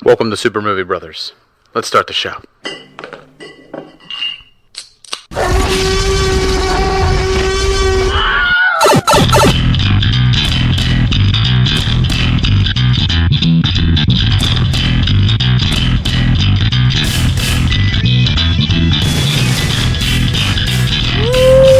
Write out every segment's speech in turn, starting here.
Welcome to Super Movie Brothers. Let's start the show.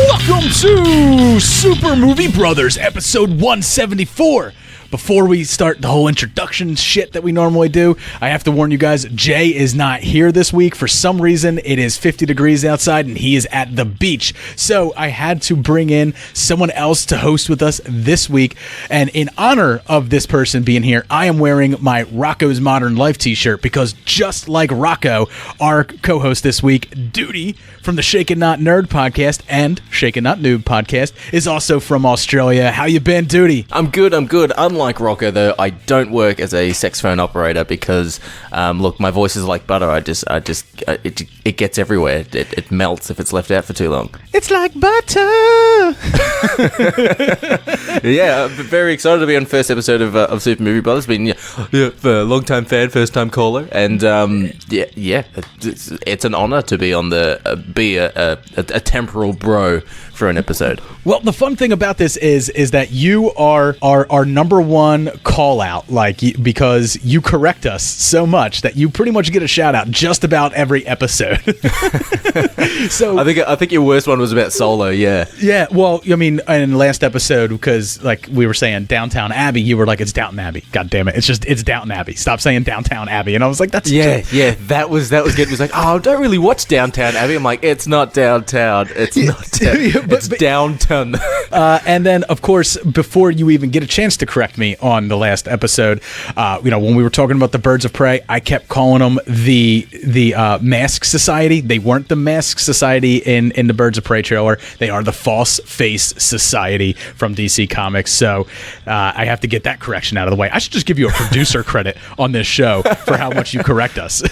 Welcome to Super Movie Brothers, episode 174. Before we start the whole introduction shit that we normally do, I have to warn you guys, Jay is not here this week. For some reason, it is 50 degrees outside and he is at the beach. So I had to bring in someone else to host with us this week. And in honor of this person being here, I am wearing my Rocco's Modern Life t-shirt because just like Rocco, our co-host this week, Dudi from the Shaken Not Nerd podcast and Shaken Not Noob podcast is also from Australia. How you been, Dudi? I'm good. Unlike Rocco, though, I don't work as a sex phone operator because, look, my voice is like butter. It gets everywhere. It melts if it's left out for too long. It's like butter. Yeah, I'm very excited to be on the first episode of Super Movie Brothers. Been a long-time fan, first-time caller, and it's an honor to be on be a temporal bro for an episode. Well, the fun thing about this is that you are our number one call out, because you correct us so much that you pretty much get a shout out just about every episode. So I think your worst one was about Solo. Yeah. Well, I mean, in the last episode, because like we were saying Downtown Abbey, you were like, it's Downton Abbey. God damn it, it's Downton Abbey. Stop saying Downtown Abbey. And I was like, that's that was good. It was like, oh, I don't really watch Downtown Abbey. I'm like, it's not downtown. It's not downtown. It's downtown. And then, of course, before you even get a chance to correct me on the last episode, when we were talking about the Birds of Prey, I kept calling them the Mask Society. They weren't the Mask Society in the Birds of Prey trailer. They are the False Face Society from DC Comics. So I have to get that correction out of the way. I should just give you a producer credit on this show for how much you correct us.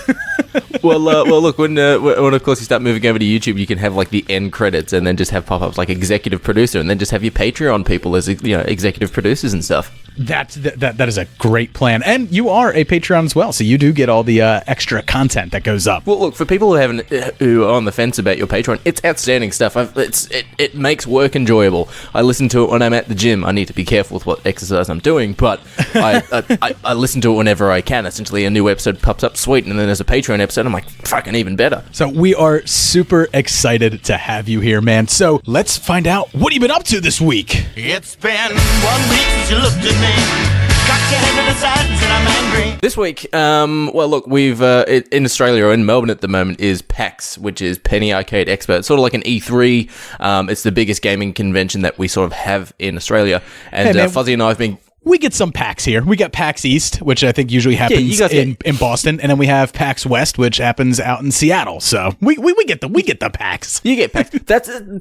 Well, look, when of course you start moving over to YouTube, you can have like the end credits and then just have pop-ups like executive producer, and then just have your Patreon people as executive producers and stuff. That is a great plan, and you are a Patreon as well, so you do get all the extra content that goes up. Well, look, for people who are on the fence about your Patreon, it's outstanding stuff. It makes work enjoyable. I listen to it when I'm at the gym. I need to be careful with what exercise I'm doing, but I listen to it whenever I can. Essentially, a new episode pops up, sweet, and then there's a Patreon episode. I'm like, fucking even better. So we are super excited to have you here, man. So let's find out what you've been up to this week. It's been 1 week since you looked at me. Cocked your head to the side and said I'm angry. This week, well, look, we've in Australia or in Melbourne at the moment is PAX, which is Penny Arcade Expo. It's sort of like an E3. It's the biggest gaming convention that we sort of have in Australia. And hey, Fuzzy and I have been... We get some PAX here. We got PAX East, which I think usually happens in Boston, and then we have PAX West, which happens out in Seattle. So we get the PAX. You get PAX.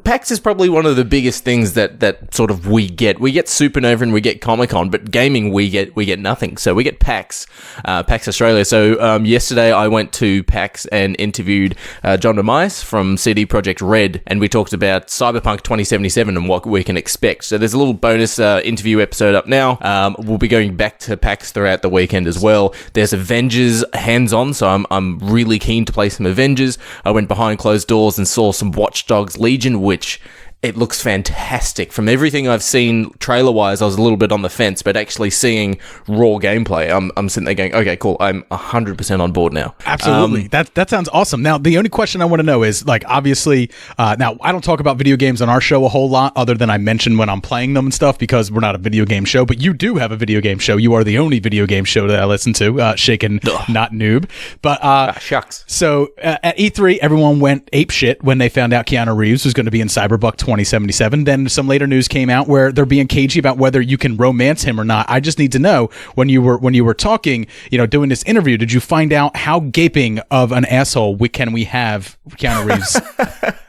PAX is probably one of the biggest things that sort of we get. We get Supernova and we get Comic-Con, but gaming we get nothing. So we get PAX Australia. So yesterday I went to PAX and interviewed John DeMais from CD Projekt Red, and we talked about Cyberpunk 2077 and what we can expect. So there's a little bonus interview episode up now. We'll be going back to PAX throughout the weekend as well. There's Avengers hands-on, so I'm really keen to play some Avengers. I went behind closed doors and saw some Watch Dogs Legion, which... it looks fantastic. From everything I've seen trailer-wise, I was a little bit on the fence, but actually seeing raw gameplay, I'm sitting there going, okay, cool, I'm 100% on board now. Absolutely. That sounds awesome. Now, the only question I want to know is, like, obviously, now, I don't talk about video games on our show a whole lot, other than I mention when I'm playing them and stuff, because we're not a video game show, but you do have a video game show. You are the only video game show that I listen to, Shaken Not Noob. But, shucks. So, at E3, everyone went apeshit when they found out Keanu Reeves was going to be in Cyberpunk 2077. Then some later news came out where they're being cagey about whether you can romance him or not. I just need to know, when you were talking, doing this interview, did you find out how gaping of an asshole can we have Keanu Reeves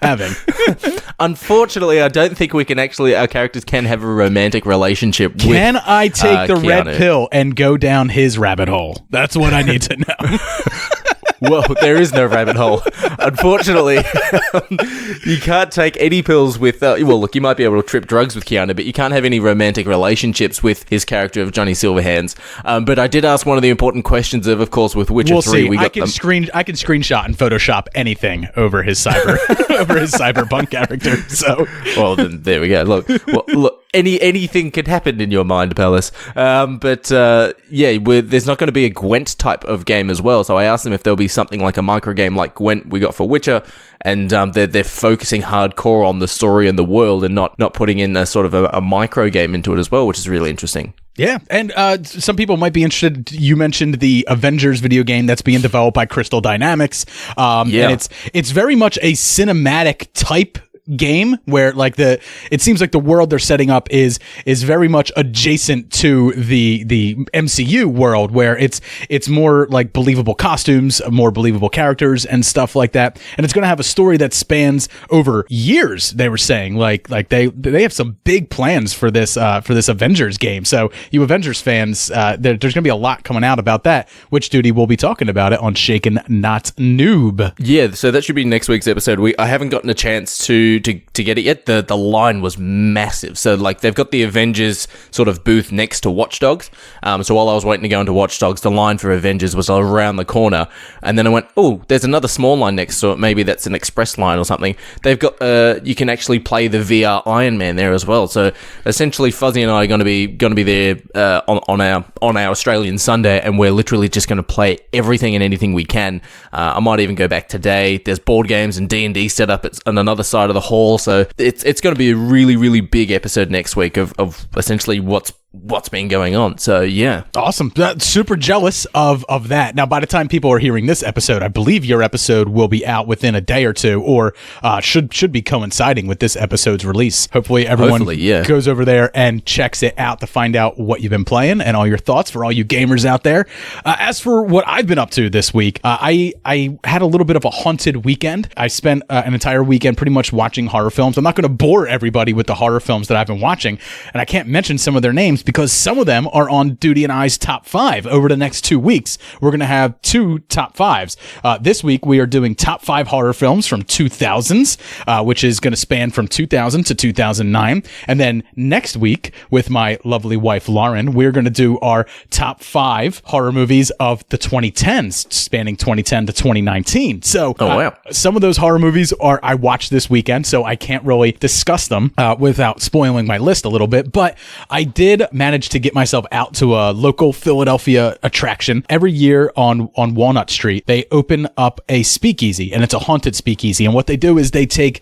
having? Unfortunately, I don't think our characters can have a romantic relationship with Can I take the Keanu. red pill and go down his rabbit hole? That's what I need to know. Well, there is no rabbit hole. Unfortunately, you can't take any pills with... well, look, you might be able to trip drugs with Keanu, but you can't have any romantic relationships with his character of Johnny Silverhands. But I did ask one of the important questions of course, with Witcher 3... I can screenshot and Photoshop anything over his cyberpunk character. So, well, then there we go. Look, anything could happen in your mind, Palace. There's not going to be a Gwent type of game as well. So I asked them if there'll be something like a micro game like Gwent we got for Witcher, and they're focusing hardcore on the story and the world, and not putting in a sort of a micro game into it as well, which is really interesting. Yeah, and some people might be interested. You mentioned the Avengers video game that's being developed by Crystal Dynamics. And it's very much a cinematic type game where it seems like the world they're setting up is very much adjacent to the MCU world, where it's more like believable costumes, more believable characters and stuff like that, and it's going to have a story that spans over years. They were saying like they have some big plans for this Avengers game. So you Avengers fans, there's going to be a lot coming out about that, which Dudi will be talking about it on Shaken Not Noob. Yeah, so that should be next week's episode. I haven't gotten a chance to get it yet. The line was massive. So they've got the Avengers sort of booth next to Watch Dogs. So while I was waiting to go into Watch Dogs, the line for Avengers was around the corner. And then I went, oh, there's another small line next to it. Maybe that's an express line or something. They've got you can actually play the VR Iron Man there as well. So essentially Fuzzy and I are going to be there on our Australian Sunday, and we're literally just going to play everything and anything we can. I might even go back today. There's board games and D&D set up on another side of the hall. So it's going to be a really, really big episode next week of essentially what's been going on. So yeah, awesome. Super jealous of that. Now, by the time people are hearing this episode, I believe your episode will be out within a day or two, or should be coinciding with this episode's release. Hopefully everyone goes over there and checks it out to find out what you've been playing and all your thoughts for all you gamers out there. As for what I've been up to this week, I had a little bit of a haunted weekend. I spent an entire weekend pretty much watching horror films. I'm not going to bore everybody with the horror films that I've been watching, and I can't mention some of their names because some of them are on Dudi and I's top 5 over the next 2 weeks. We're going to have 2 top 5s. This week, we are doing top 5 horror films from 2000s, which is going to span from 2000 to 2009. And then next week, with my lovely wife, Lauren, we're going to do our top 5 horror movies of the 2010s, spanning 2010 to 2019. So some of those horror movies I watched this weekend, so I can't really discuss them without spoiling my list a little bit. But I did manage to get myself out to a local Philadelphia attraction. Every year on Walnut Street, they open up a speakeasy, and it's a haunted speakeasy. And what they do is they take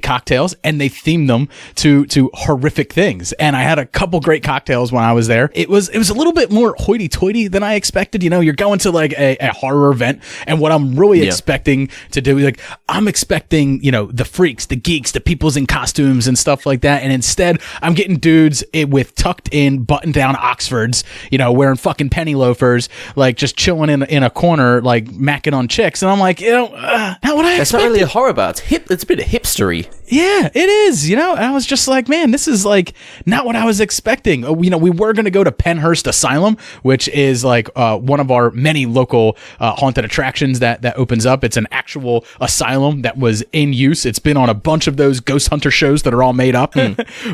cocktails and they theme them to horrific things. And I had a couple great cocktails when I was there. It was a little bit more hoity-toity than I expected. You know, you're going to like a horror event, and what I'm really expecting to do is I'm expecting, the freaks, the geeks, the people's in costumes and stuff like that. And instead, I'm getting dudes with tucked in button-down Oxfords, wearing fucking penny loafers, just chilling in a corner, macking on chicks. And I'm like, not what I expected. That's not really a horror bar. It's a bit of hipstery. Yeah, it is. And I was just like, man, this is not what I was expecting. We were going to go to Penhurst Asylum, which is one of our many local haunted attractions that opens up. It's an actual asylum that was in use. It's been on a bunch of those ghost hunter shows that are all made up.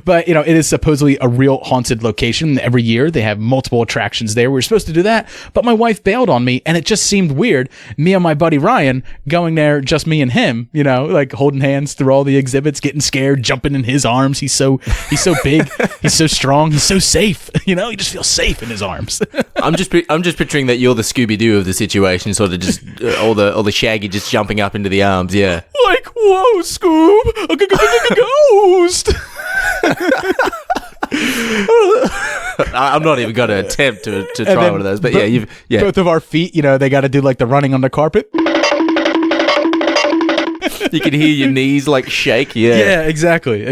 But, it is supposedly a real haunted location. Every year they have multiple attractions there. We were supposed to do that, but my wife bailed on me, and it just seemed weird. Me and my buddy Ryan going there, just me and him, holding hands through all the exhibits, getting scared, jumping in his arms. He's so big, he's so strong, he's so safe. He just feels safe in his arms. I'm just picturing that you're the Scooby-Doo of the situation, sort of just all the Shaggy just jumping up into the arms. Yeah, whoa, Scoob, a ghost. I'm not even going to attempt to try one of those, but both of our feet, they got to do the running on the carpet. You can hear your knees shake. Yeah, exactly.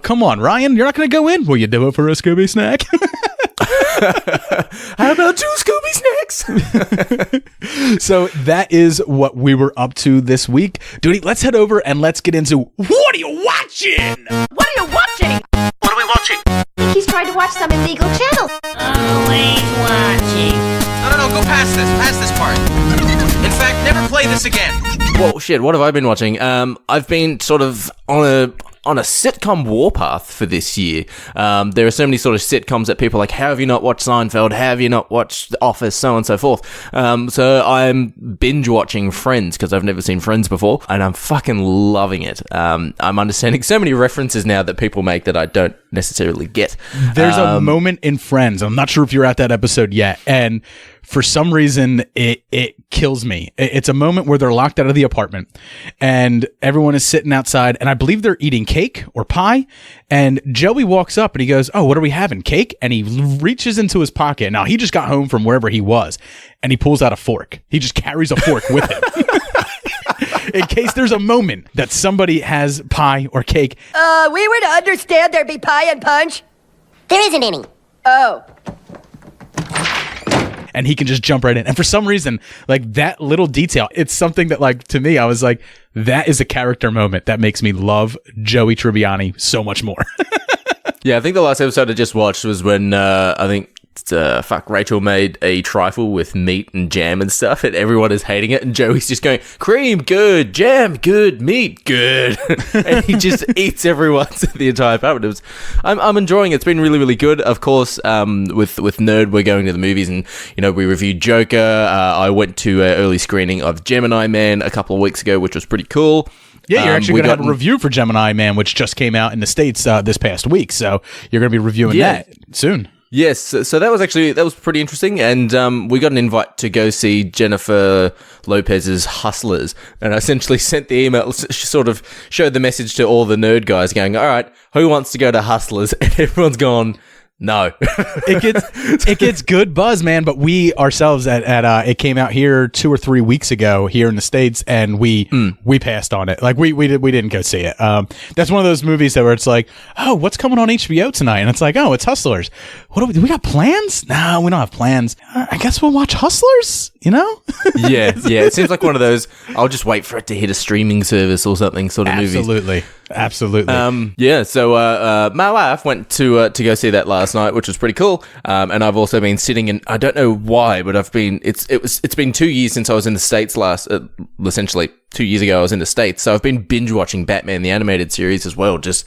Come on, Ryan, you're not going to go in. Will you do it for a Scooby snack? How about 2 Scooby snacks? So that is what we were up to this week. Dude, let's head over and let's get into what are you watching? What are you watching? What are we watching? I think he's trying to watch some illegal channel. Always watching. No, go past this part. In fact, never play this again. Well, shit, what have I been watching? I've been sort of on a sitcom warpath for this year. There are so many sort of sitcoms that people are like, how have you not watched Seinfeld? How have you not watched The Office? So on and so forth. So I'm binge watching Friends because I've never seen Friends before, and I'm fucking loving it. I'm understanding so many references now that people make that I don't necessarily get. There's a moment in Friends. I'm not sure if you're at that episode yet, and for some reason, it kills me. It's a moment where they're locked out of the apartment and everyone is sitting outside, and I believe they're eating cake or pie, and Joey walks up and he goes, "Oh, what are we having? Cake?" And he reaches into his pocket. Now, he just got home from wherever he was, and he pulls out a fork. He just carries a fork with him. In case there's a moment that somebody has pie or cake. We were to understand there'd be pie and punch. There isn't any. Oh. And he can just jump right in. And for some reason, like that little detail, it's something that, like, to me, I was like, that is a character moment that makes me love Joey Tribbiani so much more. Yeah, I think the last episode I just watched was when Rachel made a trifle with meat and jam and stuff, and everyone is hating it, and Joey's just going, cream, good, jam, good, meat, good. And he just eats everyone's the entire apartment. I'm enjoying it. It's been really, really good. Of course, with Nerd, we're going to the movies, and, you know, we reviewed Joker. I went to an early screening of Gemini Man a couple of weeks ago, which was pretty cool. Yeah, you're actually going to have a review for Gemini Man, which just came out in the States this past week. So you're going to be reviewing that soon. Yes, so that was pretty interesting, and we got an invite to go see Jennifer Lopez's Hustlers, and I essentially sent the email, sort of showed the message to all the nerd guys going, all right, who wants to go to Hustlers? And everyone's gone, no. It gets good buzz, man. But we ourselves at it came out here 2 or 3 weeks ago here in the States, and we passed on it. Like we didn't go see it. That's one of those movies where it's like, oh, what's coming on HBO tonight? And it's like, oh, it's Hustlers. What do we got plans? No, we don't have plans. I guess we'll watch Hustlers. You know? yeah. It seems like one of those, I'll just wait for it to hit a streaming service or something sort of movies. Absolutely. Yeah. So my wife went to go see that last night, which was pretty cool. And I've also been sitting in, I don't know why, but it's been 2 years since I was in the States essentially 2 years ago I was in the States. So I've been binge watching Batman the Animated Series as well. Just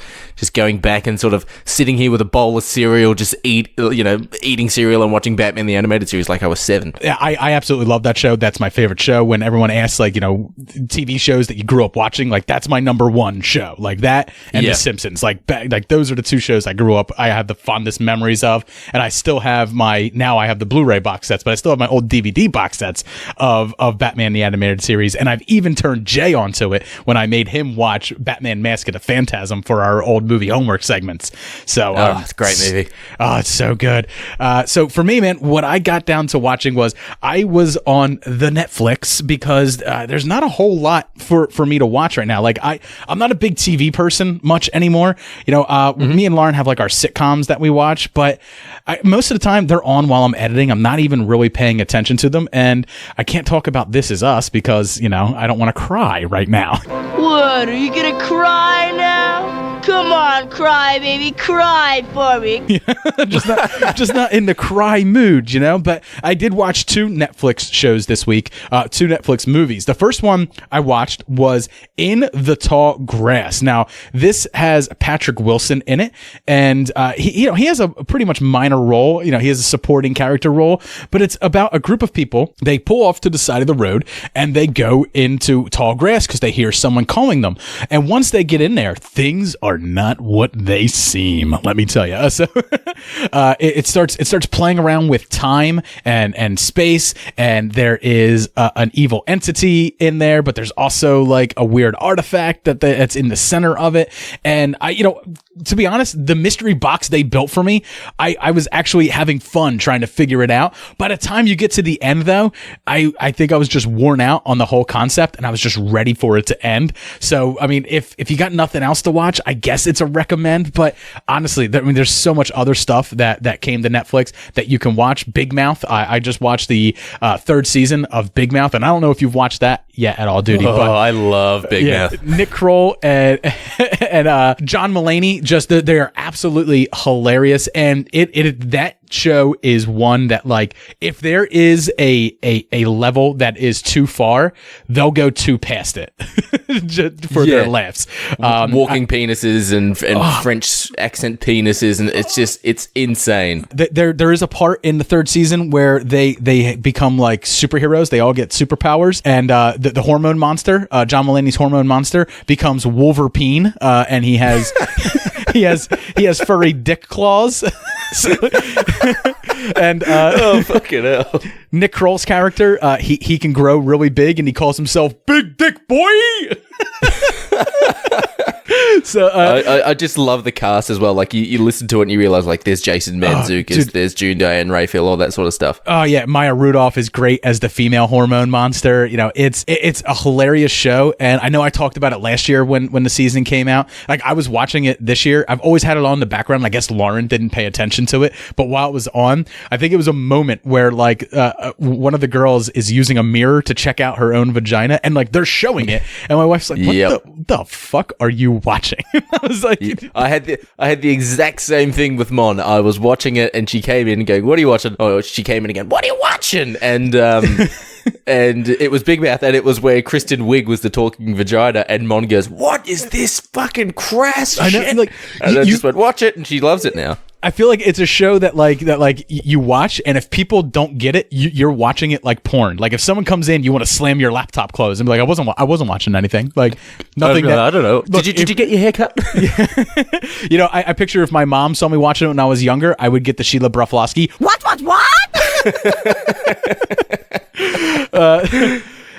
going back and sort of sitting here with a bowl of cereal, just eating cereal and watching Batman the Animated Series like I was 7. Yeah, I absolutely love that show. That's my favorite show. When everyone asks, like, you know, TV shows that you grew up watching, like that's my number one show. Like that and The Simpsons. Like those are the two shows I grew up. I have the fondest memories of, and I still have now I have the Blu-ray box sets, but I still have my old DVD box sets of Batman the Animated Series, and I've even turned Jay onto it when I made him watch Batman Mask of the Phantasm for our old movie homework segments. So it's a great movie. Oh, it's so good. So for me, man, what I got down to watching was I was on the Netflix because there's not a whole lot for me to watch right now. Like I'm not a big TV person much anymore. You know, me and Lauren have like our sitcoms that we watch, but most of the time they're on while I'm editing. I'm not even really paying attention to them, and I can't talk about This Is Us because, you know, I don't want to cry right now. What, are you gonna cry now? Come on, cry, baby, cry for me. just not in the cry mood, you know? But I did watch 2 Netflix shows this week, 2 Netflix movies. The first one I watched was In the Tall Grass. Now, this has Patrick Wilson in it, and he has a pretty much minor role. You know, he has a supporting character role, but it's about a group of people. They pull off to the side of the road, and they go into tall grass because they hear someone calling them. And once they get in there, things are not what they seem, let me tell you. So it starts playing around with time and space, and there is an evil entity in there, but there's also like a weird artifact that's in the center of it. And to be honest, the mystery box they built for me, I was actually having fun trying to figure it out. By the time you get to the end, though, I think I was just worn out on the whole concept, and I was just ready for it to end. So, I mean, if you got nothing else to watch, I guess it's a recommend. But honestly, there's so much other stuff that came to Netflix that you can watch. Big Mouth. I just watched the 3rd season of Big Mouth, and I don't know if you've watched that yet at all, Dudi. Oh, but I love Big Mouth. Nick Kroll and John Mulaney, they are absolutely hilarious, and that show is one that, like, if there is a level that is too far, they'll go too past it just for their laughs. Walking penises and French accent penises, and it's insane. There is a part in the third season where they become like superheroes. They all get superpowers, and the hormone monster, John Mulaney's hormone monster, becomes Wolverine, and he has he has furry dick claws. And oh fucking hell! Nick Kroll's character, he can grow really big, and he calls himself Big Dick Boy. So I just love the cast as well. Like you listen to it and you realize, like, there's Jason Mantzoukas, there's June Diane Raphael, all that sort of stuff. Oh yeah, Maya Rudolph is great as the female hormone monster. You know, it's a hilarious show, and I know I talked about it last year when the season came out. Like, I was watching it this year. I've always had it on in the background. I guess Lauren didn't pay attention to it, but while it was on, I think it was a moment where, like, one of the girls is using a mirror to check out her own vagina, and, like, they're showing it, and my wife's like, "What the fuck are you watching?" I was like, I had the exact same thing with Mon. I was watching it, and she came in going, "What are you watching?" Oh, she came in again, "What are you watching?" And and it was Big Mouth, and it was where Kristen Wiig was the talking vagina, and Mon goes, "What is this fucking crass shit?" I know, like, and I just went, "Watch it," and she loves it now. I feel like it's a show that you watch, and if people don't get it, you're watching it like porn. Like, if someone comes in, you want to slam your laptop closed and be like, I wasn't watching anything. Like, nothing. I don't know. Look, did you get your hair cut? You know, I picture if my mom saw me watching it when I was younger, I would get the Sheila Broflovsky. What?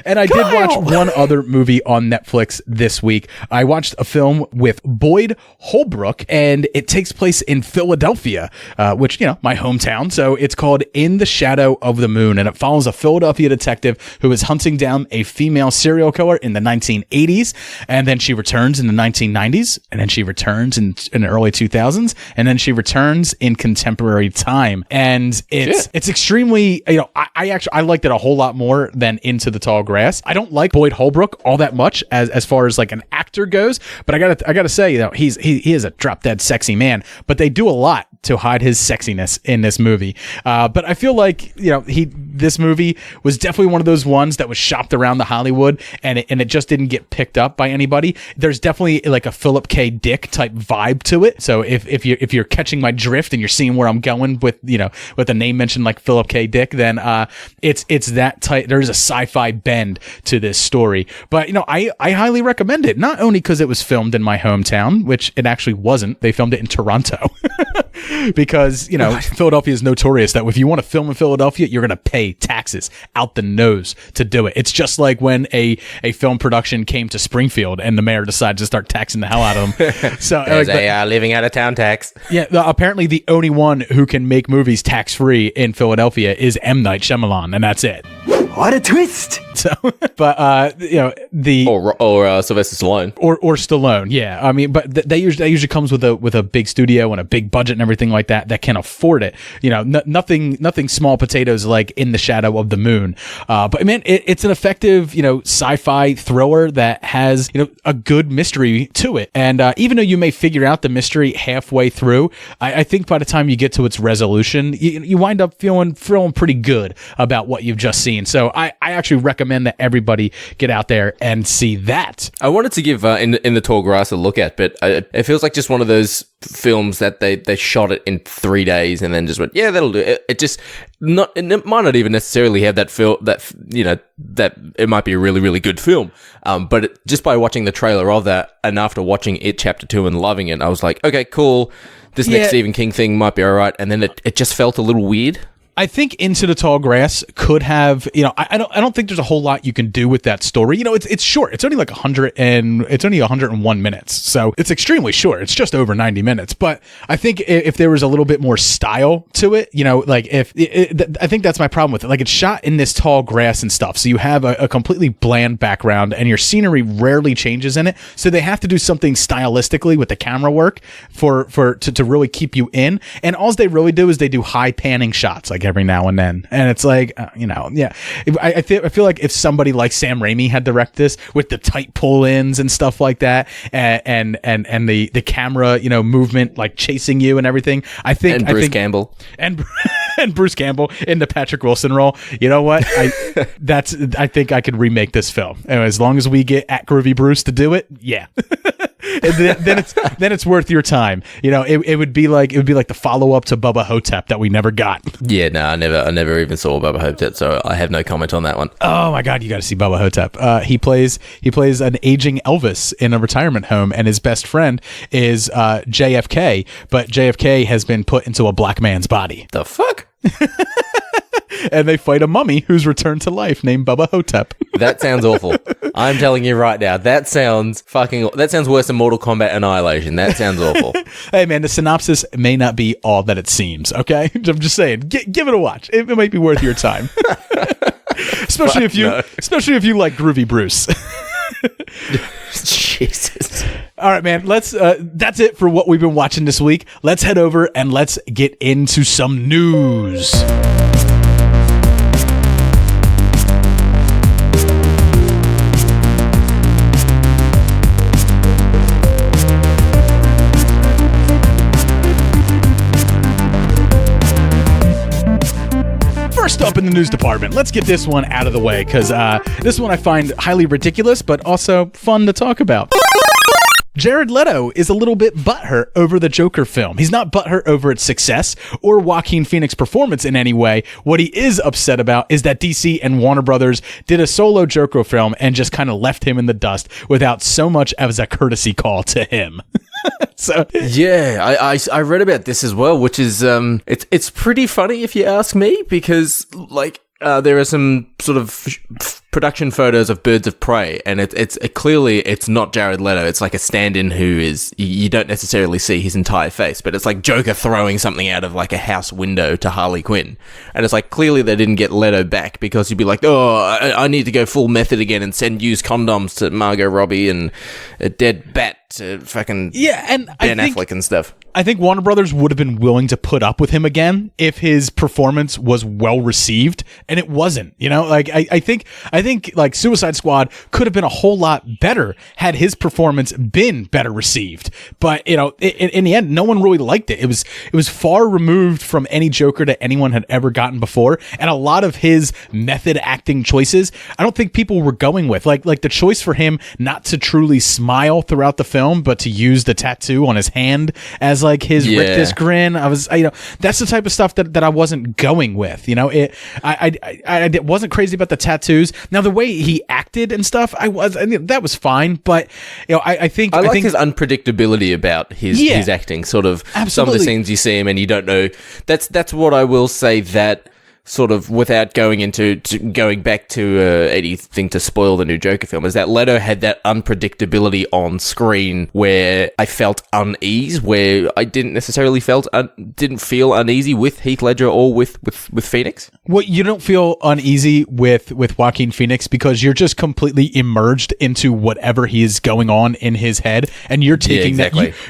And I did watch one other movie on Netflix this week. I watched a film with Boyd Holbrook, and it takes place in Philadelphia, which, you know, my hometown. So it's called In the Shadow of the Moon, and it follows a Philadelphia detective who is hunting down a female serial killer in the 1980s, and then she returns in the 1990s, and then she returns in the early 2000s, and then she returns in contemporary time. And it's extremely, you know, I liked it a whole lot more than Into the Tall Grass. I don't like Boyd Holbrook all that much as far as like an actor goes, but I gotta say, you know, he is a drop dead sexy man, but they do a lot to hide his sexiness in this movie. But I feel like, you know, this movie was definitely one of those ones that was shopped around the Hollywood, and it just didn't get picked up by anybody. There's definitely like a Philip K. Dick type vibe to it. So if you're catching my drift and you're seeing where I'm going with, you know, with a name mentioned like Philip K. Dick, then it's that type. There's a sci-fi bend to this story. But, you know, I highly recommend it, not only because it was filmed in my hometown, which it actually wasn't. They filmed it in Toronto. Because, you know, Philadelphia is notorious that if you want to film in Philadelphia, you're going to pay taxes out the nose to do it. It's just like when a film production came to Springfield and the mayor decided to start taxing the hell out of them. So there's a living out of town tax. Yeah, apparently the only one who can make movies tax-free in Philadelphia is M. Night Shyamalan, and that's it. What a twist! So, but you know, the or Sylvester Stallone or Stallone, yeah. I mean, but that usually comes with a big studio and a big budget and everything like that can afford it. You know, nothing small potatoes like In the Shadow of the Moon. But man, it's an effective, you know, sci-fi thriller that has, you know, a good mystery to it. And even though you may figure out the mystery halfway through, I think by the time you get to its resolution, you wind up feeling pretty good about what you've just seen. So I actually recommend that everybody get out there and see that. I wanted to give In the Tall Grass a look at, but it feels like just one of those films that they shot it in 3 days and then just went, yeah, that'll do it. It might not even necessarily have that feel that, you know, that it might be a really, really good film. But just by watching the trailer of that, and after watching it Chapter 2 and loving it, I was like, okay, cool. This next Stephen King thing might be all right. And then it just felt a little weird. I think Into the Tall Grass could have, you know, I don't think there's a whole lot you can do with that story. You know, it's short. It's only like 101 minutes. So it's extremely short. It's just over 90 minutes. But I think if there was a little bit more style to it, you know, like I think that's my problem with it. Like, it's shot in this tall grass and stuff. So you have a completely bland background and your scenery rarely changes in it. So they have to do something stylistically with the camera work to really keep you in. And all they really do is they do high panning shots. Like, like every now and then, and it's like I feel like if somebody like Sam Raimi had directed this with the tight pull-ins and stuff like that, and the camera movement like chasing you and everything, I think Campbell and Bruce Campbell in the Patrick Wilson role. You know what? I think I could remake this film, and as long as we get at Groovy Bruce to do it, yeah. then it's worth your time. It would be like the follow up to Bubba Hotep that we never got. Yeah, no, I never even saw Bubba Hotep, so I have no comment on that one. Oh my god, you got to see Bubba Hotep. He plays an aging Elvis in a retirement home, and his best friend is JFK, but JFK has been put into a black man's body. The fuck? And they fight a mummy who's returned to life named Bubba Hotep. That sounds awful. I'm telling you right now, that sounds worse than Mortal Kombat Annihilation. That sounds awful. Hey man, the synopsis may not be all that it seems, okay? I'm just saying, give it a watch. It might be worth your time. especially if you like Groovy Bruce. Jesus. All right, man. That's it for what we've been watching this week. Let's head over and let's get into some news. First up in the news department, let's get this one out of the way, because this one I find highly ridiculous, but also fun to talk about. Jared Leto is a little bit butthurt over the Joker film. He's not butthurt over its success or Joaquin Phoenix's performance in any way. What he is upset about is that DC and Warner Brothers did a solo Joker film and just kind of left him in the dust without so much as a courtesy call to him. So yeah, I read about this as well, which is it's pretty funny if you ask me, because like there are some sort of production photos of Birds of Prey, and it's clearly it's not Jared Leto. It's like a stand-in who is, you don't necessarily see his entire face, but it's like Joker throwing something out of like a house window to Harley Quinn, and it's like clearly they didn't get Leto back because he'd be like, oh, I need to go full method again and send used condoms to Margot Robbie and a dead bat to fucking and Ben Affleck and stuff. I think Warner Brothers would have been willing to put up with him again if his performance was well received, and it wasn't. Like I think like Suicide Squad could have been a whole lot better had his performance been better received. But in the end, no one really liked it. It was far removed from any Joker that anyone had ever gotten before, and a lot of his method acting choices, I don't think people were going with. Like the choice for him not to truly smile throughout the film, but to use the tattoo on his hand as like his rictus grin. I was, that's the type of stuff that I wasn't going with. I wasn't crazy about the tattoos. Now the way he acted and stuff, that was fine. But I think his unpredictability about his acting. Sort of absolutely. Some of the scenes you see him and you don't know. That's what I will say, that sort of, without going back to anything to spoil the new Joker film, is that Leto had that unpredictability on screen where I felt unease, where I didn't necessarily didn't feel uneasy with Heath Ledger or with Phoenix. Well, you don't feel uneasy with Joaquin Phoenix because you're just completely immersed into whatever he is going on in his head, and you're taking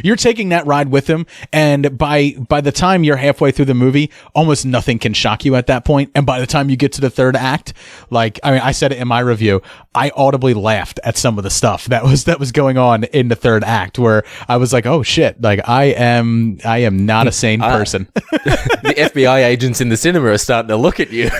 you're taking that ride with him. And by the time you're halfway through the movie, almost nothing can shock you at that point. And by the time you get to the third act, I said it in my review, I audibly laughed at some of the stuff that was going on in the third act, where I was like, oh shit, like I am not a sane person. The FBI agents in the cinema are starting to look at you.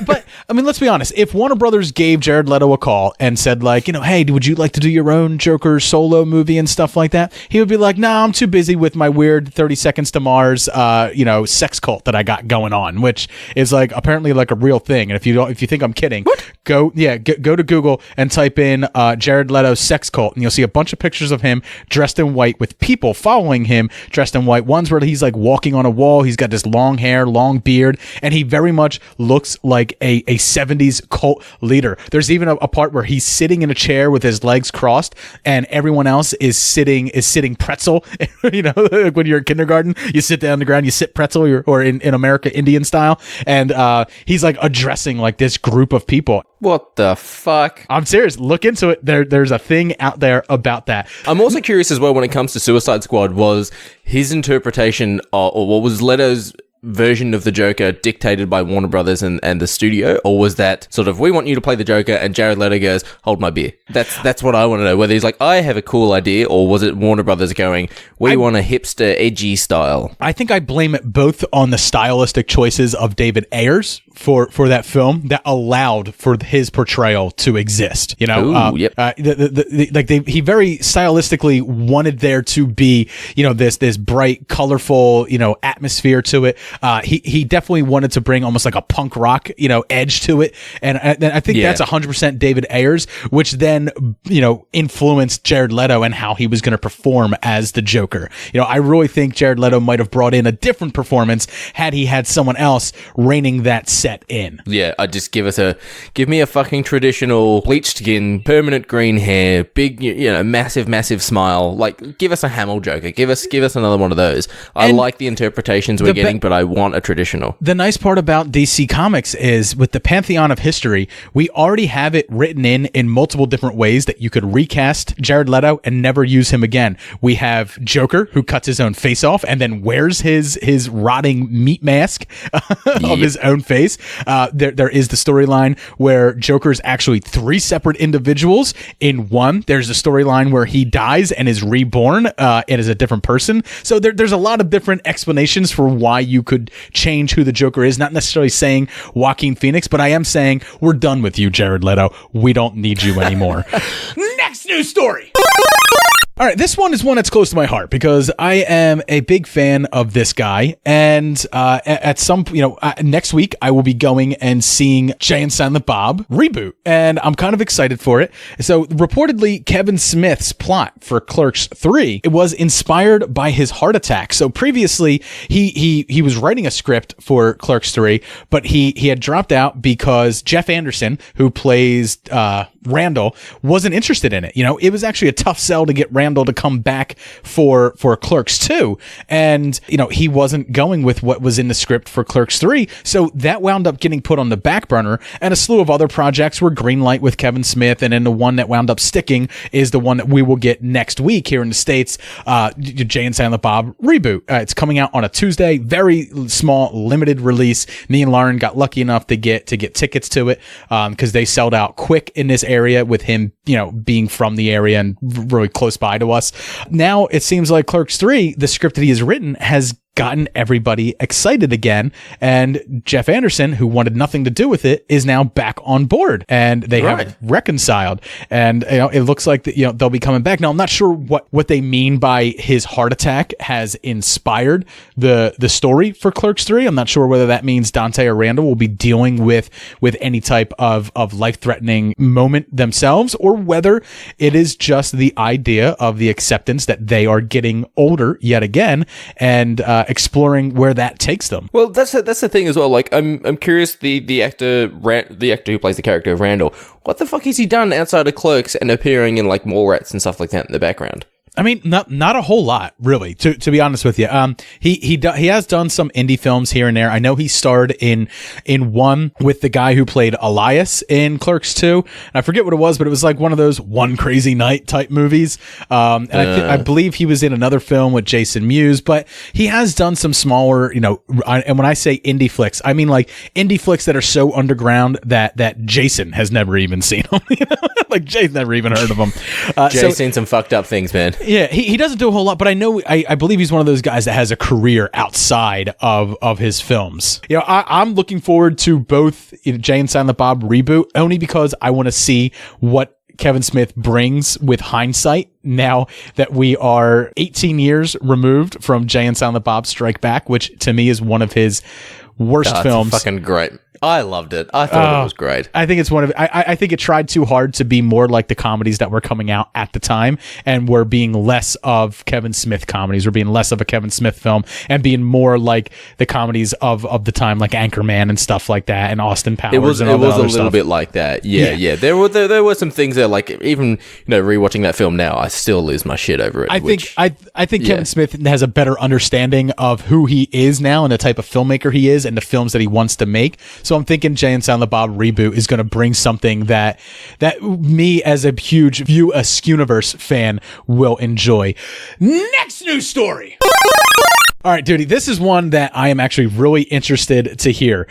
But I mean, let's be honest. If Warner Brothers gave Jared Leto a call and said like, hey, would you like to do your own Joker solo movie and stuff like that? He would be like, no, I'm too busy with my weird 30 Seconds to Mars, sex cult that I got going on, which is like apparently like a real thing. And if you think I'm kidding, go to Google and type in Jared Leto sex cult, and you'll see a bunch of pictures of him dressed in white with people following him dressed in white. One's where he's like walking on a wall. He's got this long hair, long beard, and he very much looks like a 70s cult leader. There's even a part where he's sitting in a chair with his legs crossed, and everyone else is sitting pretzel. Like when you're in kindergarten, you sit down on the ground, you sit pretzel, or in America, Indian style. And he's like addressing like this group of people. What the fuck? I'm serious. Look into it. There's a thing out there about that. I'm also curious as well when it comes to Suicide Squad, was his interpretation or what was Leto's version of the Joker dictated by Warner Brothers and the studio, or was that sort of, we want you to play the Joker, and Jared Leto goes, hold my beer? That's what I want to know. Whether he's like, I have a cool idea, or was it Warner Brothers going, we want a hipster, edgy style? I think I blame it both on the stylistic choices of David Ayers for that film that allowed for his portrayal to exist. You know, Ooh, yep. He very stylistically wanted there to be, you know, this bright, colorful, you know, atmosphere to it. He definitely wanted to bring almost like a punk rock, you know, edge to it, and I think that's 100% David Ayers, which then, you know, influenced Jared Leto and how he was going to perform as the Joker. You know, I really think Jared Leto might have brought in a different performance had he had someone else reining that set in. Yeah, I just give me a fucking traditional bleached skin, permanent green hair, big, you know, massive smile. Like, give us a Hamill Joker. Give us another one of those. I like the interpretations we're getting, but I want a traditional. The nice part about DC Comics is with the pantheon of history, we already have it written in multiple different ways that you could recast Jared Leto and never use him again. We have Joker, who cuts his own face off and then wears his rotting meat mask of his own face. There is the storyline where Joker is actually three separate individuals in one. There's a storyline where he dies and is reborn and is a different person. So there's a lot of different explanations for why you could change who the Joker is. Not necessarily saying Joaquin Phoenix, but I am saying we're done with you, Jared Leto. We don't need you anymore. Next news story. All right, this one is one that's close to my heart because I am a big fan of this guy, and at some, next week I will be going and seeing Jay and Silent Bob reboot, and I'm kind of excited for it. So, reportedly, Kevin Smith's plot for Clerks 3 it was inspired by his heart attack. So previously, he was writing a script for Clerks 3, but he had dropped out because Jeff Anderson, who plays Randall, wasn't interested in it. You know, it was actually a tough sell to get Randall to come back for Clerks 2, and he wasn't going with what was in the script for Clerks 3, so that wound up getting put on the back burner, and a slew of other projects were greenlight with Kevin Smith, and then the one that wound up sticking is the one that we will get next week here in the States, Jay and Silent Bob reboot. It's coming out on a Tuesday, very small, limited release. Me and Lauren got lucky enough to get tickets to it because they sold out quick in this area with him, being from the area and really close by to us. Now it seems like Clerks 3, the script that he has written, has gotten everybody excited again, and Jeff Anderson, who wanted nothing to do with it, is now back on board, and they have reconciled, and it looks like that they'll be coming back. Now I'm not sure what they mean by his heart attack has inspired the story for Clerks 3. I'm not sure whether that means Dante or Randall will be dealing with any type of life-threatening moment themselves, or whether it is just the idea of the acceptance that they are getting older yet again, and exploring where that takes them. Well, that's the thing as well. Like, I'm curious. The actor who plays the character of Randall, what the fuck has he done outside of Clerks and appearing in like Mallrats and stuff like that in the background? I mean, not a whole lot, really, to be honest with you. He has done some indie films here and there. I know he starred in one with the guy who played Elias in Clerks 2. And I forget what it was, but it was like one of those One Crazy Night type movies. And I believe he was in another film with Jason Mewes, but he has done some smaller, and when I say indie flicks, I mean like indie flicks that are so underground that Jason has never even seen them. Like Jay's never even heard of them. Jay's seen some fucked up things, man. Yeah, he doesn't do a whole lot, but I believe he's one of those guys that has a career outside of his films. I'm looking forward to both Jay and Silent Bob reboot, only because I want to see what Kevin Smith brings with hindsight now that we are 18 years removed from Jay and Silent Bob Strike Back, which to me is one of his worst films. Fucking great. I loved it. I thought it was great. I think it's one of. I think it tried too hard to be more like the comedies that were coming out at the time, and were being less of Kevin Smith comedies, or being less of a Kevin Smith film, and being more like the comedies of the time, like Anchorman and stuff like that, and Austin Powers. It was a little bit like that. Yeah. There were some things that, like, even rewatching that film now, I still lose my shit over it. I think Kevin Smith has a better understanding of who he is now and the type of filmmaker he is and the films that he wants to make. So I'm thinking Jay and Silent Bob reboot is going to bring something that me as a huge Skewniverse fan will enjoy. Next news story. All right, Dudi, this is one that I am actually really interested to hear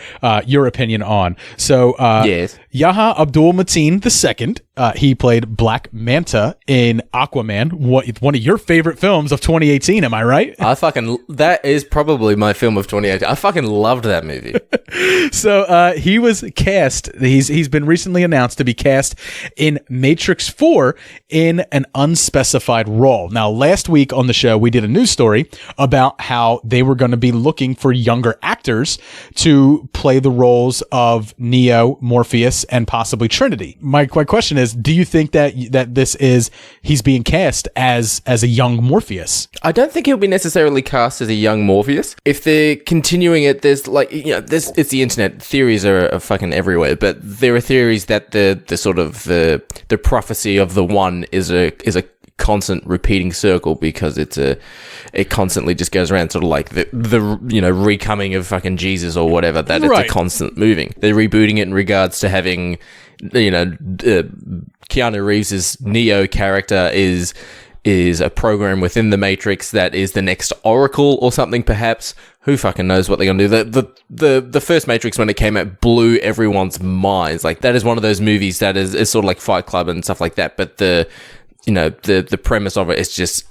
your opinion on. So, Yes. Yahya Abdul-Mateen II, he played Black Manta in Aquaman, one of your favorite films of 2018, am I right? That is probably my film of 2018. I fucking loved that movie. So he was cast. He's been recently announced to be cast in Matrix 4 in an unspecified role. Now, last week on the show, we did a news story about how they were going to be looking for younger actors to play the roles of Neo, Morpheus, and possibly Trinity. My question is, do you think that he's being cast as a young Morpheus? I don't think he'll be necessarily cast as a young Morpheus. If they're continuing it, it's the internet. Theories are fucking everywhere, but there are theories that the prophecy of the One is a constant repeating circle because it constantly just goes around, sort of like the recoming of fucking Jesus or whatever, that right. It's a constant moving. They're rebooting it in regards to having, Keanu Reeves' Neo character is a program within the Matrix that is the next Oracle or something, perhaps. Who fucking knows what they're gonna do? The first Matrix, when it came out, blew everyone's minds. Like, that is one of those movies that is sort of like Fight Club and stuff like that, but the premise of it is just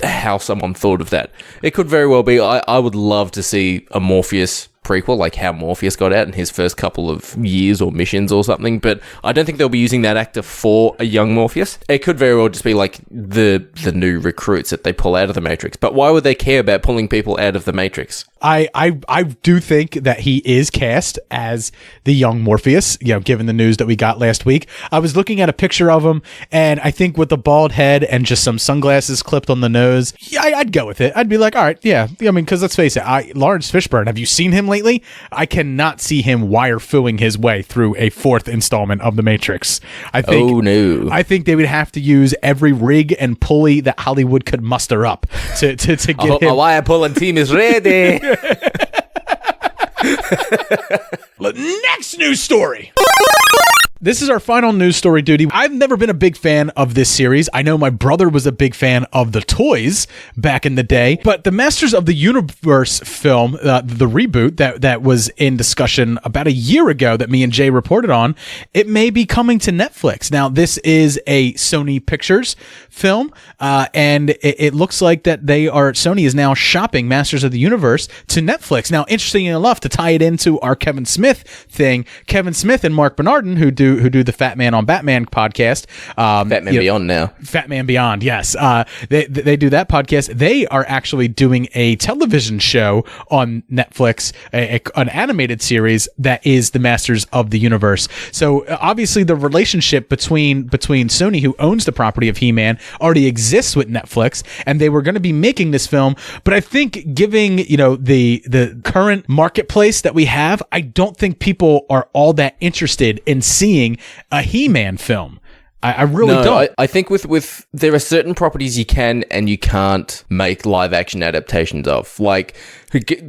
how someone thought of that. It could very well be. I would love to see a Morpheus prequel, like how Morpheus got out in his first couple of years or missions or something, but I don't think they'll be using that actor for a young Morpheus. It could very well just be like the new recruits that they pull out of the Matrix. But why would they care about pulling people out of the Matrix? I do think that he is cast as the young Morpheus, given the news that we got last week. I was looking at a picture of him, and I think with the bald head and just some sunglasses clipped on the nose, I'd go with it. I'd be like, all right, yeah. I mean, because let's face it, Lawrence Fishburne, have you seen him lately? I cannot see him wire-fooing his way through a fourth installment of The Matrix. I think they would have to use every rig and pulley that Hollywood could muster up to get him. A wire pulling team is ready. Next news story. This is our final news story, Dudi. I've never been a big fan of this series. I know my brother was a big fan of the toys back in the day, but the Masters of the Universe film, the reboot that was in discussion about a year ago that me and Jay reported on, it may be coming to Netflix. Now, this is a Sony Pictures film, and it looks like that Sony is now shopping Masters of the Universe to Netflix. Now, interesting enough, to tie it into our Kevin Smith thing, Kevin Smith and Mark Bernardin, who do the Fat Man on Batman podcast. Fat Man Beyond now. Fat Man Beyond, yes. They do that podcast. They are actually doing a television show on Netflix, an animated series that is the Masters of the Universe. So obviously the relationship between Sony, who owns the property of He-Man, already exists with Netflix, and they were going to be making this film. But I think giving, the current marketplace that we have, I don't think people are all that interested in seeing a He-Man film. I really don't. I think with there are certain properties you can and you can't make live action adaptations of. Like,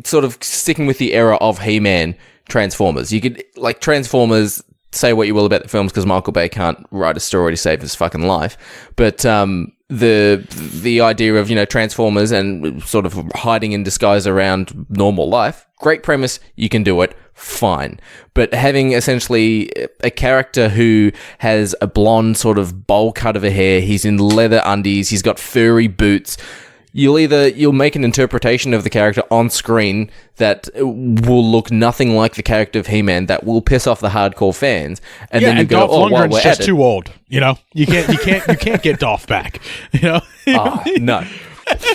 sort of sticking with the era of He-Man, Transformers. You could, like, Transformers, say what you will about the films because Michael Bay can't write a story to save his fucking life. But the idea of, Transformers and sort of hiding in disguise around normal life, great premise, you can do it, fine. But having essentially a character who has a blonde sort of bowl cut of a hair, he's in leather undies, he's got furry boots, you'll make an interpretation of the character on screen that will look nothing like the character of He-Man, that will piss off the hardcore fans, and then you go, Dolph Lundgren's we're just too old. You can't get Dolph back. No.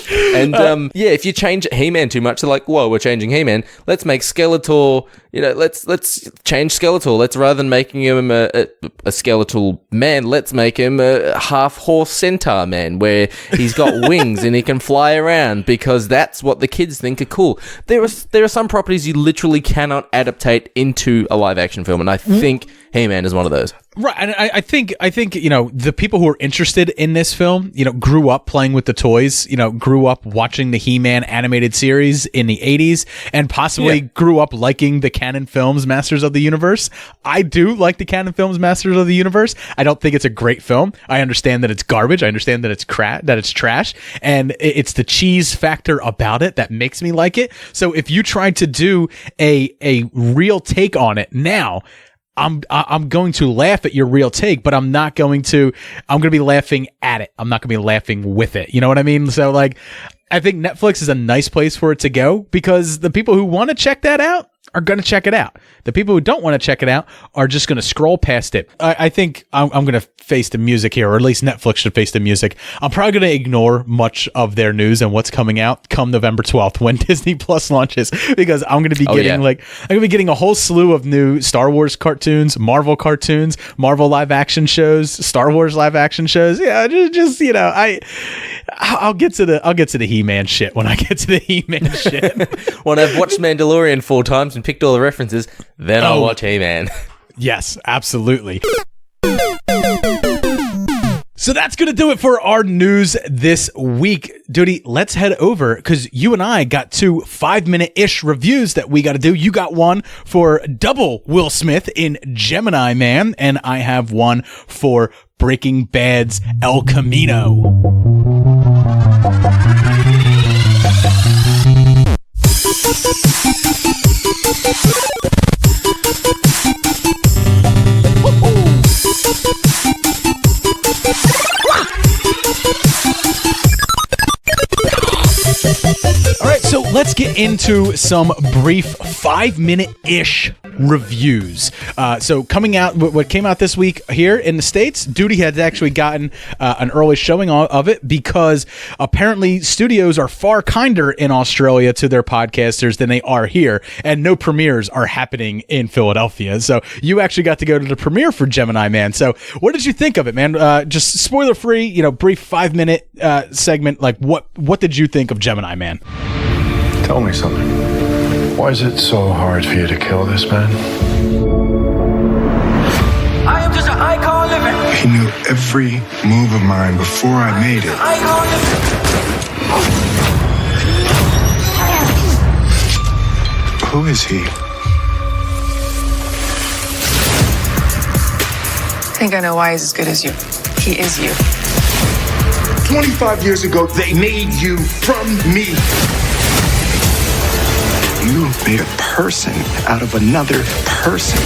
And if you change He-Man too much, they're like, whoa, we're changing He-Man, let's make Skeletor, let's change Skeletor. Let's, rather than making him a skeletal man, let's make him a half horse centaur man where he's got wings and he can fly around, because that's what the kids think are cool. There are some properties you literally cannot adaptate into a live action film, and I think He-Man is one of those. Right, and I think the people who are interested in this film, grew up playing with the toys, grew up watching the He-Man animated series in the 80s, and possibly grew up liking the Canon Films Masters of the Universe. I do like the Canon Films Masters of the Universe. I don't think it's a great film. I understand that it's garbage. I understand that it's trash, and it's the cheese factor about it that makes me like it. So if you try to do a real take on it now, I'm going to laugh at your real take, but I'm going to be laughing at it. I'm not going to be laughing with it. You know what I mean? So I think Netflix is a nice place for it to go, because the people who want to check that out are going to check it out. The people who don't want to check it out are just going to scroll past it. I think I'm going to face the music here, or at least Netflix should face the music. I'm probably going to ignore much of their news and what's coming out come November 12th when Disney Plus launches, because I'm going to be getting I'm going to be getting a whole slew of new Star Wars cartoons, Marvel live action shows, Star Wars live action shows. Yeah, just I'll get to the He-Man shit when I get to the He-Man shit. When I've watched Mandalorian 4 times and picked all the references, then I'll watch He-Man. Yes, absolutely. So that's going to do it for our news this week. Dudi, let's head over, because you and I got 2 5-minute-ish reviews that we got to do. You got one for double Will Smith in Gemini Man, and I have one for Breaking Bad's El Camino. All right, so let's get into some brief 5-minute-ish reviews. So coming out, what came out this week here in the States, Dudi had actually gotten an early showing of it, because apparently studios are far kinder in Australia to their podcasters than they are here, and no premieres are happening in Philadelphia. So you actually got to go to the premiere for Gemini Man. So what did you think of it, man? Just spoiler-free, brief 5-minute segment. Like, what did you think of Gemini Man? Tell me something. Why is it so hard for you to kill this man? I am just an icon living. He knew every move of mine before I made it. Icon living. Who is he? I think I know why he's as good as you. He is you. 25 years ago, they made you from me. You made a person out of another person.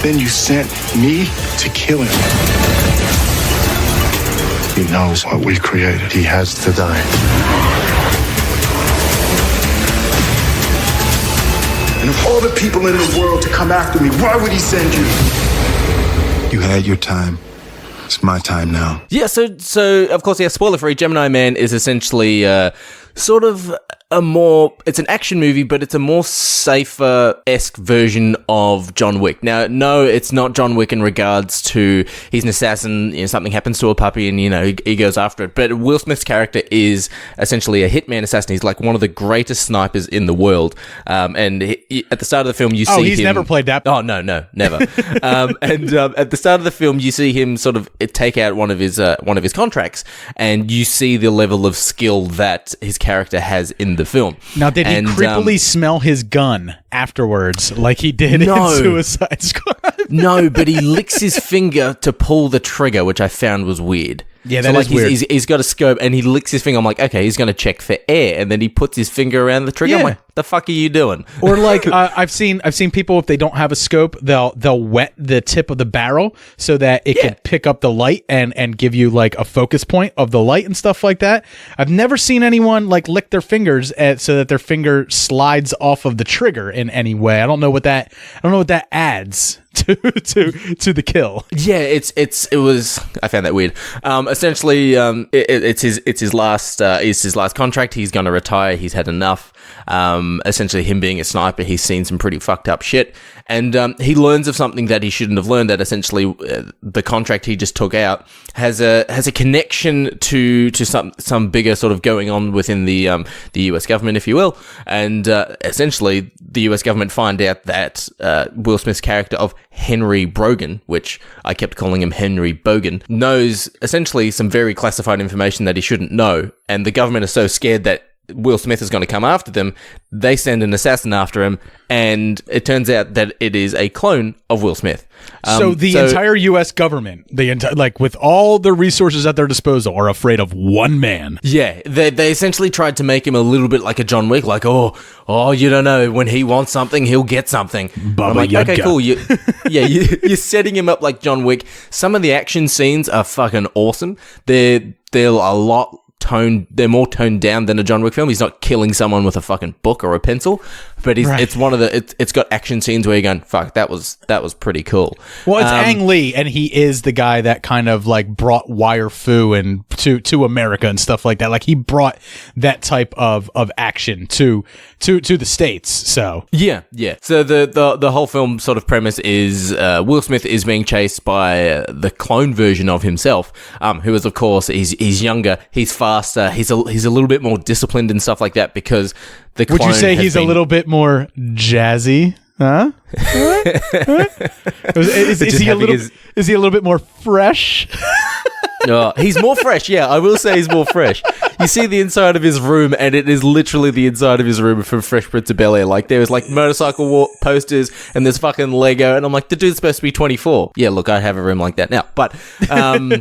Then you sent me to kill him. He knows what we created. He has to die. And of all the people in the world to come after me, why would he send you? You had your time. It's my time now. Yeah, so of course, spoiler-free, Gemini Man is essentially sort of it's an action movie, but it's a more safer-esque version of John Wick. Now, no, it's not John Wick in regards to he's an assassin, something happens to a puppy and, he goes after it. But Will Smith's character is essentially a hitman assassin. He's like one of the greatest snipers in the world. And at the start of the film, you see him... Oh, he's never played that. Oh, no, never. And at the start of the film, you see him sort of take out one of his contracts, and you see the level of skill that his character has in the film. Now, did he creepily smell his gun afterwards, like he did in Suicide Squad? No, but he licks his finger to pull the trigger, which I found was weird. Yeah, that is weird. He's got a scope, and he licks his finger. I'm like, okay, he's going to check for air, and then he puts his finger around the trigger. Yeah. I'm like, the fuck are you doing? Or like, I've seen people, if they don't have a scope, they'll wet the tip of the barrel so that it can pick up the light and give you like a focus point of the light and stuff like that. I've never seen anyone like lick their fingers so that their finger slides off of the trigger in any way. I don't know what that adds to the kill. Yeah, it was. I found that weird. Essentially, it's his last contract. He's going to retire. He's had enough. essentially him being a sniper, he's seen some pretty fucked up shit. And he learns of something that he shouldn't have learned, that essentially the contract he just took out has a connection to some bigger sort of going on within the US government, if you will. And essentially the US government find out that Will Smith's character of Henry Brogan, which I kept calling him Henry Bogan, knows essentially some very classified information that he shouldn't know. And the government is so scared that Will Smith is going to come after them, they send an assassin after him, and it turns out that it is a clone of Will Smith. So the entire U.S. government, with all the resources at their disposal, are afraid of one man. Yeah, they essentially tried to make him a little bit like a John Wick, like, oh, you don't know, when he wants something, he'll get something. Baba I'm like, Yaga. okay, cool. You're setting him up like John Wick. Some of the action scenes are fucking awesome. They're more toned down than a John Wick film. He's not killing someone with a fucking book or a pencil, but it's one of it's got action scenes where you're going, fuck, that was pretty cool. Well, it's Ang Lee, and he is the guy that kind of like brought wire fu and to America and stuff like that. Like he brought that type of action to the States. So yeah. So the whole film sort of premise is Will Smith is being chased by the clone version of himself, who is, of course, he's younger, he's faster, he's a little bit more disciplined and stuff like that, because the clone would you say he's a little bit more jazzy? Huh? Is he a little bit more fresh? No, he's more fresh. Yeah, I will say he's more fresh. You see the inside of his room, and it is literally the inside of his room from Fresh Prince of Bel-Air. Like, there's like motorcycle posters, and there's fucking Lego, and I'm like, the dude's supposed to be 24. Yeah, look, I have a room like that now. But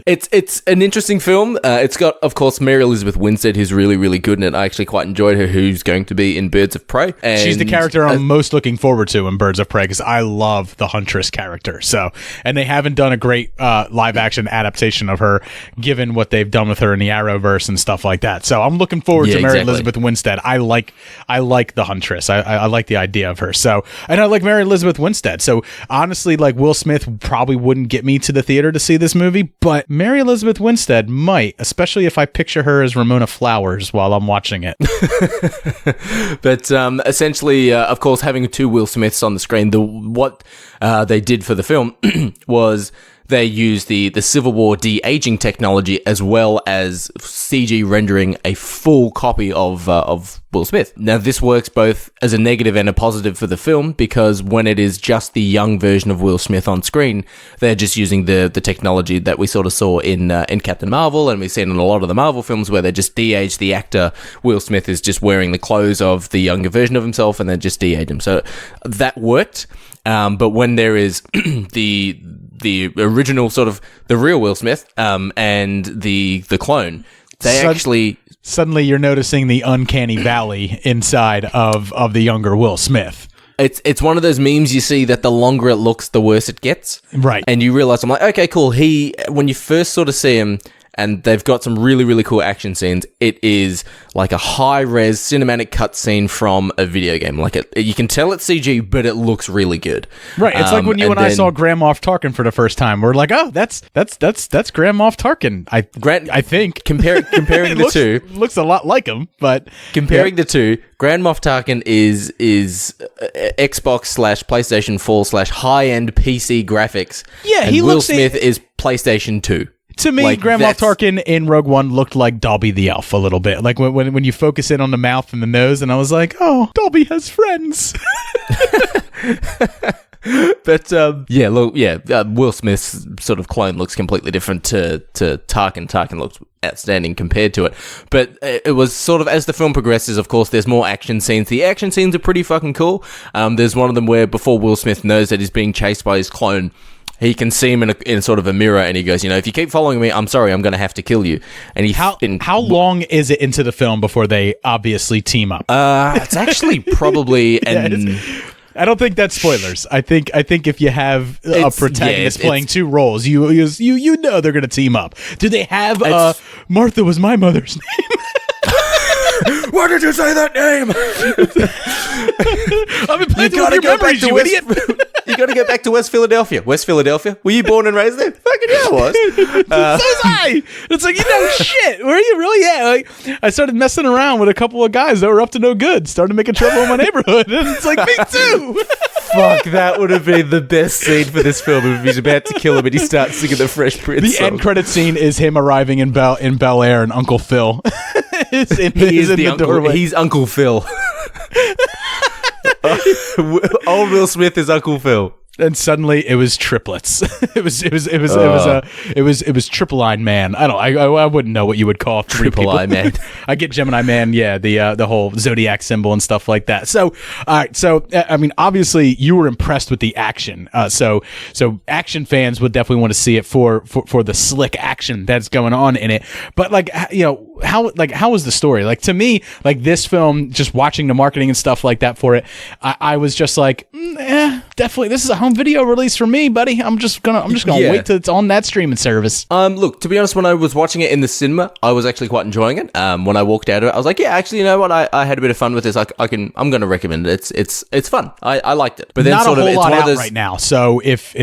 it's an interesting film. It's got, of course, Mary Elizabeth Winstead, who's really, really good in it. I actually quite enjoyed her, who's going to be in Birds of Prey. And she's the character I'm most looking forward to in Birds of Prey, because I love the Huntress character. So, and they haven't done a great live action adaptation of her, given what they've done with her in the Arrowverse and stuff like that. So I'm looking forward to Mary Elizabeth Winstead. I like the Huntress. I like the idea of her. So, and I like Mary Elizabeth Winstead. So honestly, like, Will Smith probably wouldn't get me to the theater to see this movie, but Mary Elizabeth Winstead might, especially if I picture her as Ramona Flowers while I'm watching it. But essentially, of course, having two Will Smiths on the screen, what they did for the film was they used the Civil War de-aging technology, as well as CG rendering a full copy of Will Smith. Now, this works both as a negative and a positive for the film, because when it is just the young version of Will Smith on screen, they're just using the technology that we sort of saw in Captain Marvel, and we've seen in a lot of the Marvel films where they just de-age the actor. Will Smith is just wearing the clothes of the younger version of himself, and then just de-age him. So that worked. But when there is the original sort of the real Will Smith and the clone, they suddenly you're noticing the uncanny valley inside of the younger Will Smith. It's one of those memes you see that the longer it looks, the worse it gets. Right. And you realize, I'm like, okay, cool. When you first sort of see him, and they've got some really, really cool action scenes, it is like a high-res cinematic cutscene from a video game. Like, you can tell it's CG, but it looks really good. Right. It's like when you and I saw Grand Moff Tarkin for the first time. We're like, oh, that's Grand Moff Tarkin. I think comparing the two looks a lot like him, but comparing the two, Grand Moff Tarkin is Xbox/PlayStation 4/high-end PC graphics. Yeah, and Will Smith is PlayStation 2. To me, Grand Moff Tarkin in Rogue One looked like Dobby the Elf a little bit. Like when you focus in on the mouth and the nose, and I was like, oh, Dobby has friends. But Will Smith's sort of clone looks completely different to Tarkin. Tarkin looks outstanding compared to it. But it was sort of, as the film progresses, of course, there's more action scenes. The action scenes are pretty fucking cool. There's one of them where before Will Smith knows that he's being chased by his clone, he can see him in sort of a mirror, and he goes, if you keep following me, I'm sorry, I'm going to have to kill you. And how long is it into the film before they obviously team up? It's actually probably I don't think that's spoilers. I think if you have a protagonist playing two roles, you know they're going to team up. Do they have Martha was my mother's name? Why did you say that name? I'm implanted with your memories, you idiot. You got to go back to West Philadelphia. West Philadelphia? Were you born and raised there? Fucking yeah, I was. So was I. It's like, shit. Where are you really at? Like, I started messing around with a couple of guys that were up to no good. Started making trouble in my neighborhood. And it's like, me too. Fuck, that would have been the best scene for this film if he's about to kill him and he starts singing the Fresh Prince The song. end credit scene is him arriving in Bel Air and Uncle Phil is in the uncle, doorway. He's Uncle Phil. Old Will Smith is Uncle Phil. And suddenly it was triplets. it was triple line man. I wouldn't know what you would call three Triple people. eye man. I get Gemini Man, yeah, the whole zodiac symbol and stuff like that. So, all right, so I mean, obviously you were impressed with the action. So action fans would definitely want to see it for the slick action that's going on in it. But like, how was the story? Like, to me, like, this film, just watching the marketing and stuff like that for it, I was just like, definitely this is a home video release for me, buddy. I'm just gonna wait till it's on that streaming service. Look, to be honest, when I was watching it in the cinema, I was actually quite enjoying it. When I walked out of it, I was like, yeah, actually, you know what? I had a bit of fun with this. I'm gonna recommend it. It's fun. I liked it. But then not sort a whole of, it's lot one of out those right now. So if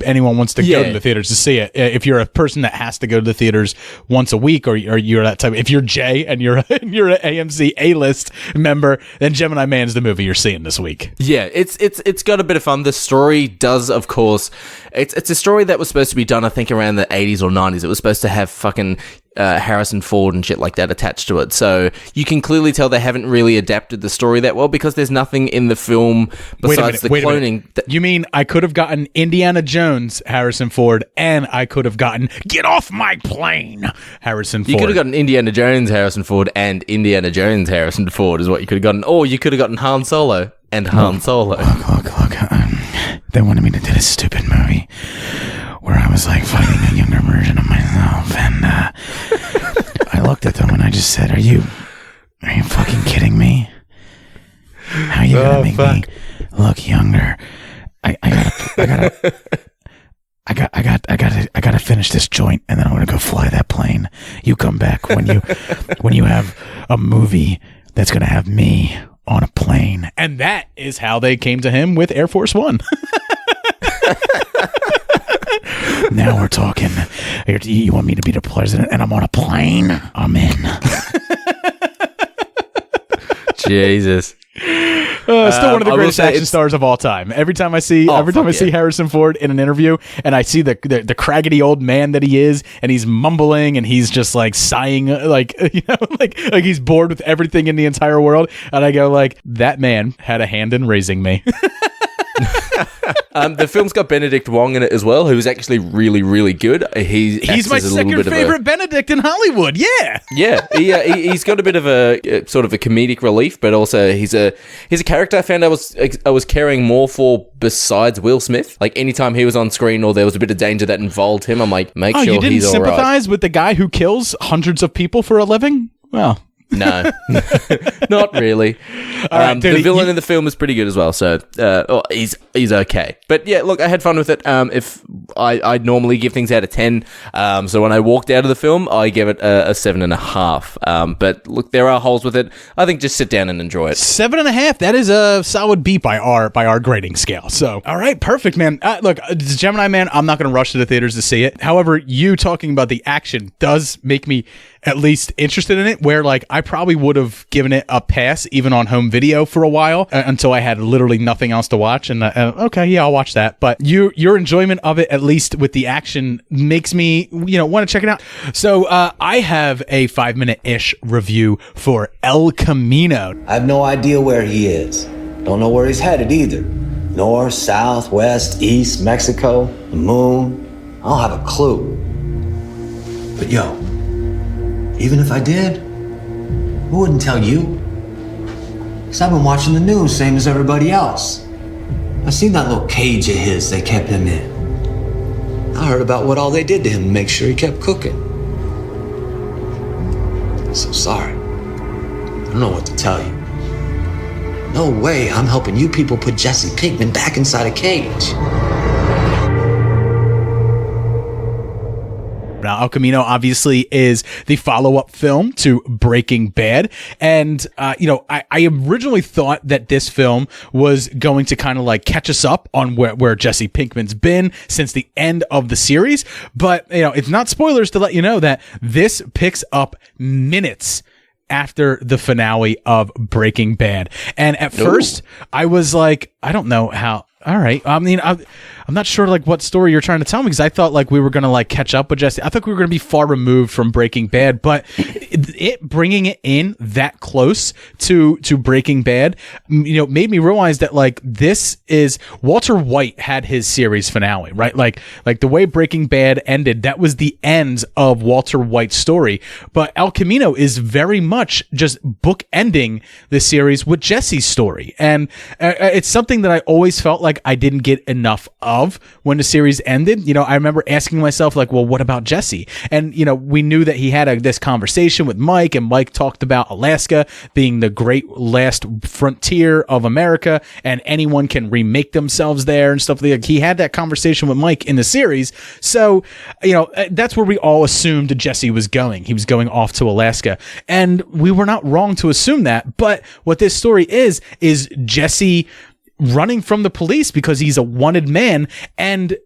anyone wants to go to the theaters to see it, if you're a person that has to go to the theaters once a week, or you're that type, if you're Jay and you're an AMC A-list member, then Gemini Man's the movie you're seeing this week. Yeah, it's got a bit of fun. The story does, of course, it's a story that was supposed to be done, I think, around the 80s or 90s. It was supposed to have fucking Harrison Ford and shit like that attached to it. So you can clearly tell they haven't really adapted the story that well, because there's nothing in the film besides the cloning. You mean I could have gotten Indiana Jones Harrison Ford, and I could have gotten Get Off My Plane Harrison Ford? You could have gotten Indiana Jones Harrison Ford and Indiana Jones Harrison Ford is what you could have gotten. Or you could have gotten Han Solo and Han Solo. Look. They wanted me to do this stupid movie where I was like fighting a younger version of myself, and I looked at them and I just said, "Are you fucking kidding me? How are you gonna make me look younger? I gotta finish this joint, and then I'm gonna go fly that plane. You come back when you have a movie that's gonna have me on a plane." And that is how they came to him with Air Force One. Now we're talking. You want me to be the president and I'm on a plane? I'm in. Jesus. Still one of the greatest action stars of all time. Every time I see Harrison Ford in an interview, and I see the craggedy old man that he is, and he's mumbling and he's just like sighing, like he's bored with everything in the entire world, and I go like, that man had a hand in raising me. The film's got Benedict Wong in it as well, who's actually really, really good. He's my second favorite Benedict in Hollywood. Yeah, he's got a bit of a sort of a comedic relief, but also he's a character I found I was caring more for besides Will Smith. Like, anytime he was on screen or there was a bit of danger that involved him, I'm like, make sure he's all right. You didn't sympathize with the guy who kills hundreds of people for a living? Well. No, not really. Right, the villain in the film is pretty good as well, so he's okay. But yeah, look, I had fun with it. If I'd normally give things out of 10, so when I walked out of the film, I gave it a 7.5. But look, there are holes with it. I think just sit down and enjoy it. 7.5. That is a solid B by our grading scale. So, all right, perfect, man. Look, Gemini Man, I'm not going to rush to the theaters to see it. However, you talking about the action does make me at least interested in it, where like I probably would have given it a pass even on home video for a while until I had literally nothing else to watch, and okay, yeah, I'll watch that. But your enjoyment of it, at least with the action, makes me want to check it out. So I have a 5-minute-ish review for El Camino. I have no idea where he is. Don't know where he's headed either. North, south, west, east, Mexico, the moon. I don't have a clue. But yo, even if I did, who wouldn't tell you? Because I've been watching the news, same as everybody else. I seen that little cage of his they kept him in. I heard about what all they did to him to make sure he kept cooking. So sorry. I don't know what to tell you. No way I'm helping you people put Jesse Pinkman back inside a cage. Now, El Camino obviously is the follow-up film to Breaking Bad. And, I originally thought that this film was going to kind of like catch us up on where Jesse Pinkman's been since the end of the series. But, it's not spoilers to let you know that this picks up minutes after the finale of Breaking Bad. And at first, I was like, I don't know how. All right. I mean, I'm not sure like what story you're trying to tell me, because I thought like we were going to like catch up with Jesse. I thought we were going to be far removed from Breaking Bad, but it bringing it in that close to Breaking Bad, made me realize that like this is Walter White had his series finale, right? Like the way Breaking Bad ended, that was the end of Walter White's story. But El Camino is very much just bookending the series with Jesse's story. And it's something that I always felt like I didn't get enough of when the series ended. I remember asking myself like, well, what about Jesse? And, we knew that he had this conversation with Mike, and Mike talked about Alaska being the great last frontier of America, and anyone can remake themselves there and stuff like that. He had that conversation with Mike in the series. So, that's where we all assumed Jesse was going. He was going off to Alaska, and we were not wrong to assume that. But what this story is Jesse running from the police because he's a wanted man, and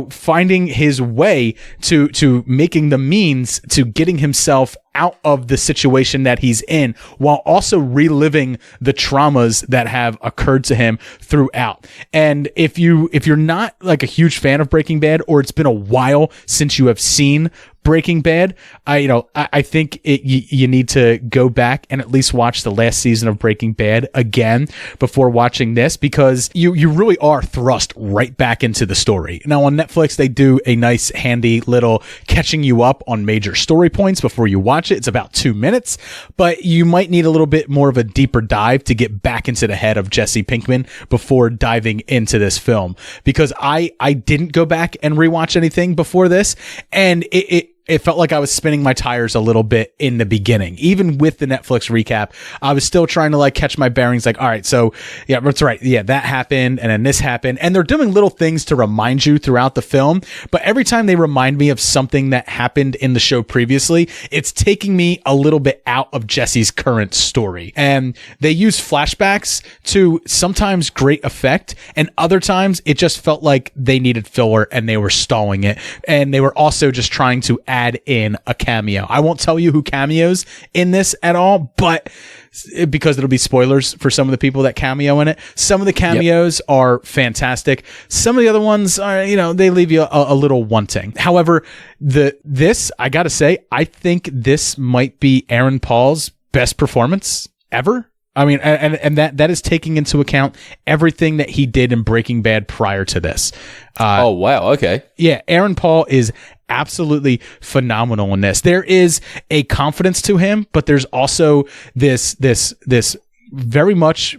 finding his way to making the means to getting himself out of the situation that he's in, while also reliving the traumas that have occurred to him throughout. And if you're not like a huge fan of Breaking Bad, or it's been a while since you have seen Breaking Bad, I think you need to go back and at least watch the last season of Breaking Bad again before watching this, because you really are thrust right back into the story. Now on Netflix, they do a nice handy little catching you up on major story points before you watch it. It's about 2 minutes, but you might need a little bit more of a deeper dive to get back into the head of Jesse Pinkman before diving into this film, because I didn't go back and rewatch anything before this, and it felt like I was spinning my tires a little bit in the beginning. Even with the Netflix recap, I was still trying to like catch my bearings. Like, all right, so yeah, that's right. Yeah, that happened. And then this happened. And they're doing little things to remind you throughout the film. But every time they remind me of something that happened in the show previously, it's taking me a little bit out of Jesse's current story. And they use flashbacks to sometimes great effect. And other times it just felt like they needed filler and they were stalling it. And they were also just trying to add in a cameo. I won't tell you who cameos in this at all, but because it'll be spoilers for some of the people that cameo in it. Some of the cameos are fantastic. Some of the other ones are, they leave you a little wanting. However, this, I gotta say, I think this might be Aaron Paul's best performance ever. I mean, and that is taking into account everything that he did in Breaking Bad prior to this. Oh, wow. Okay. Yeah. Aaron Paul is absolutely phenomenal in this. There is a confidence to him, but there's also this very much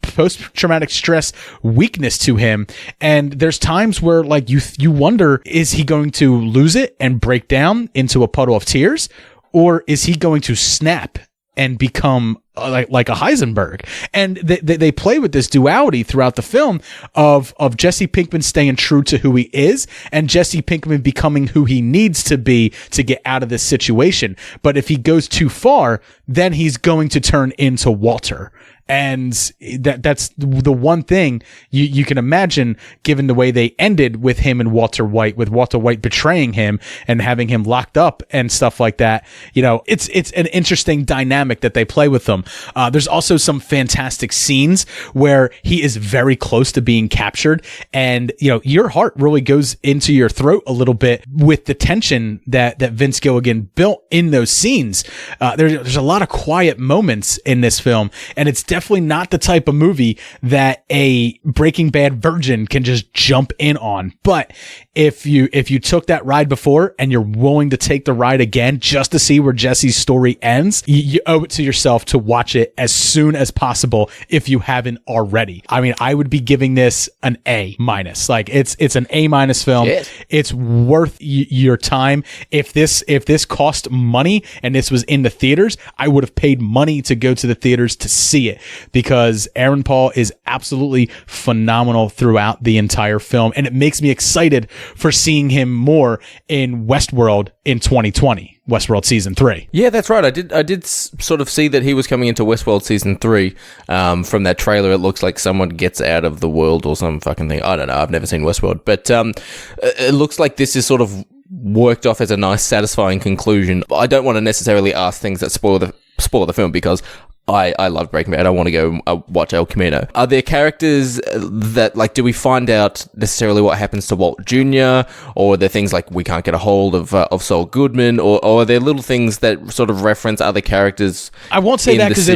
post-traumatic stress weakness to him. And there's times where like you wonder, is he going to lose it and break down into a puddle of tears? Or is he going to snap and become like a Heisenberg? And they play with this duality throughout the film of Jesse Pinkman staying true to who he is, and Jesse Pinkman becoming who he needs to be to get out of this situation. But if he goes too far, then he's going to turn into Walter. And that's the one thing you can imagine, given the way they ended with him and Walter White, with Walter White betraying him and having him locked up and stuff like that. It's an interesting dynamic that they play with them. There's also some fantastic scenes where he is very close to being captured, and your heart really goes into your throat a little bit with the tension that Vince Gilligan built in those scenes. There's a lot of quiet moments in this film, and it's definitely not the type of movie that a Breaking Bad virgin can just jump in on. But if you took that ride before and you're willing to take the ride again just to see where Jesse's story ends, you owe it to yourself to watch it as soon as possible if you haven't already. I mean, I would be giving this an A-. Like it's an A- film. Shit. It's worth your time. If this cost money and this was in the theaters, I would have paid money to go to the theaters to see it, because Aaron Paul is absolutely phenomenal throughout the entire film. And it makes me excited for seeing him more in Westworld in 2020, Westworld season 3. Yeah, that's right. I did sort of see that he was coming into Westworld season 3. From that trailer, it looks like someone gets out of the world or some fucking thing. I don't know. I've never seen Westworld, but it looks like this is sort of worked off as a nice, satisfying conclusion. I don't want to necessarily ask things that spoil the film because I love Breaking Bad. I want to go watch El Camino. Are there characters that, like, do we find out necessarily what happens to Walt Jr., or are there things like we can't get a hold of Saul Goodman, or are there little things that sort of reference other characters? I won't say that because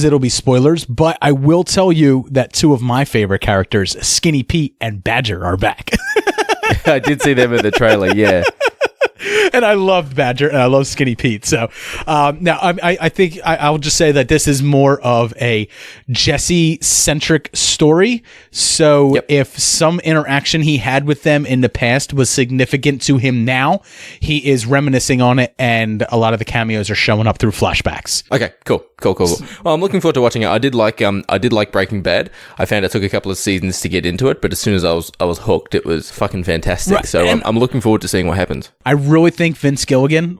it'll be spoilers, but I will tell you that two of my favorite characters, Skinny Pete and Badger, are back. I did see them in the trailer, yeah. And I love Badger and I love Skinny Pete. So now I think I'll just say that this is more of a Jesse-centric story. So if some interaction he had with them in the past was significant to him now, he is reminiscing on it, and a lot of the cameos are showing up through flashbacks. Okay, cool. Well, I'm looking forward to watching it. I did like Breaking Bad. I found it took a couple of seasons to get into it, but as soon as I was hooked, it was fucking fantastic. Right. So I'm looking forward to seeing what happens. I really think Vince Gilligan,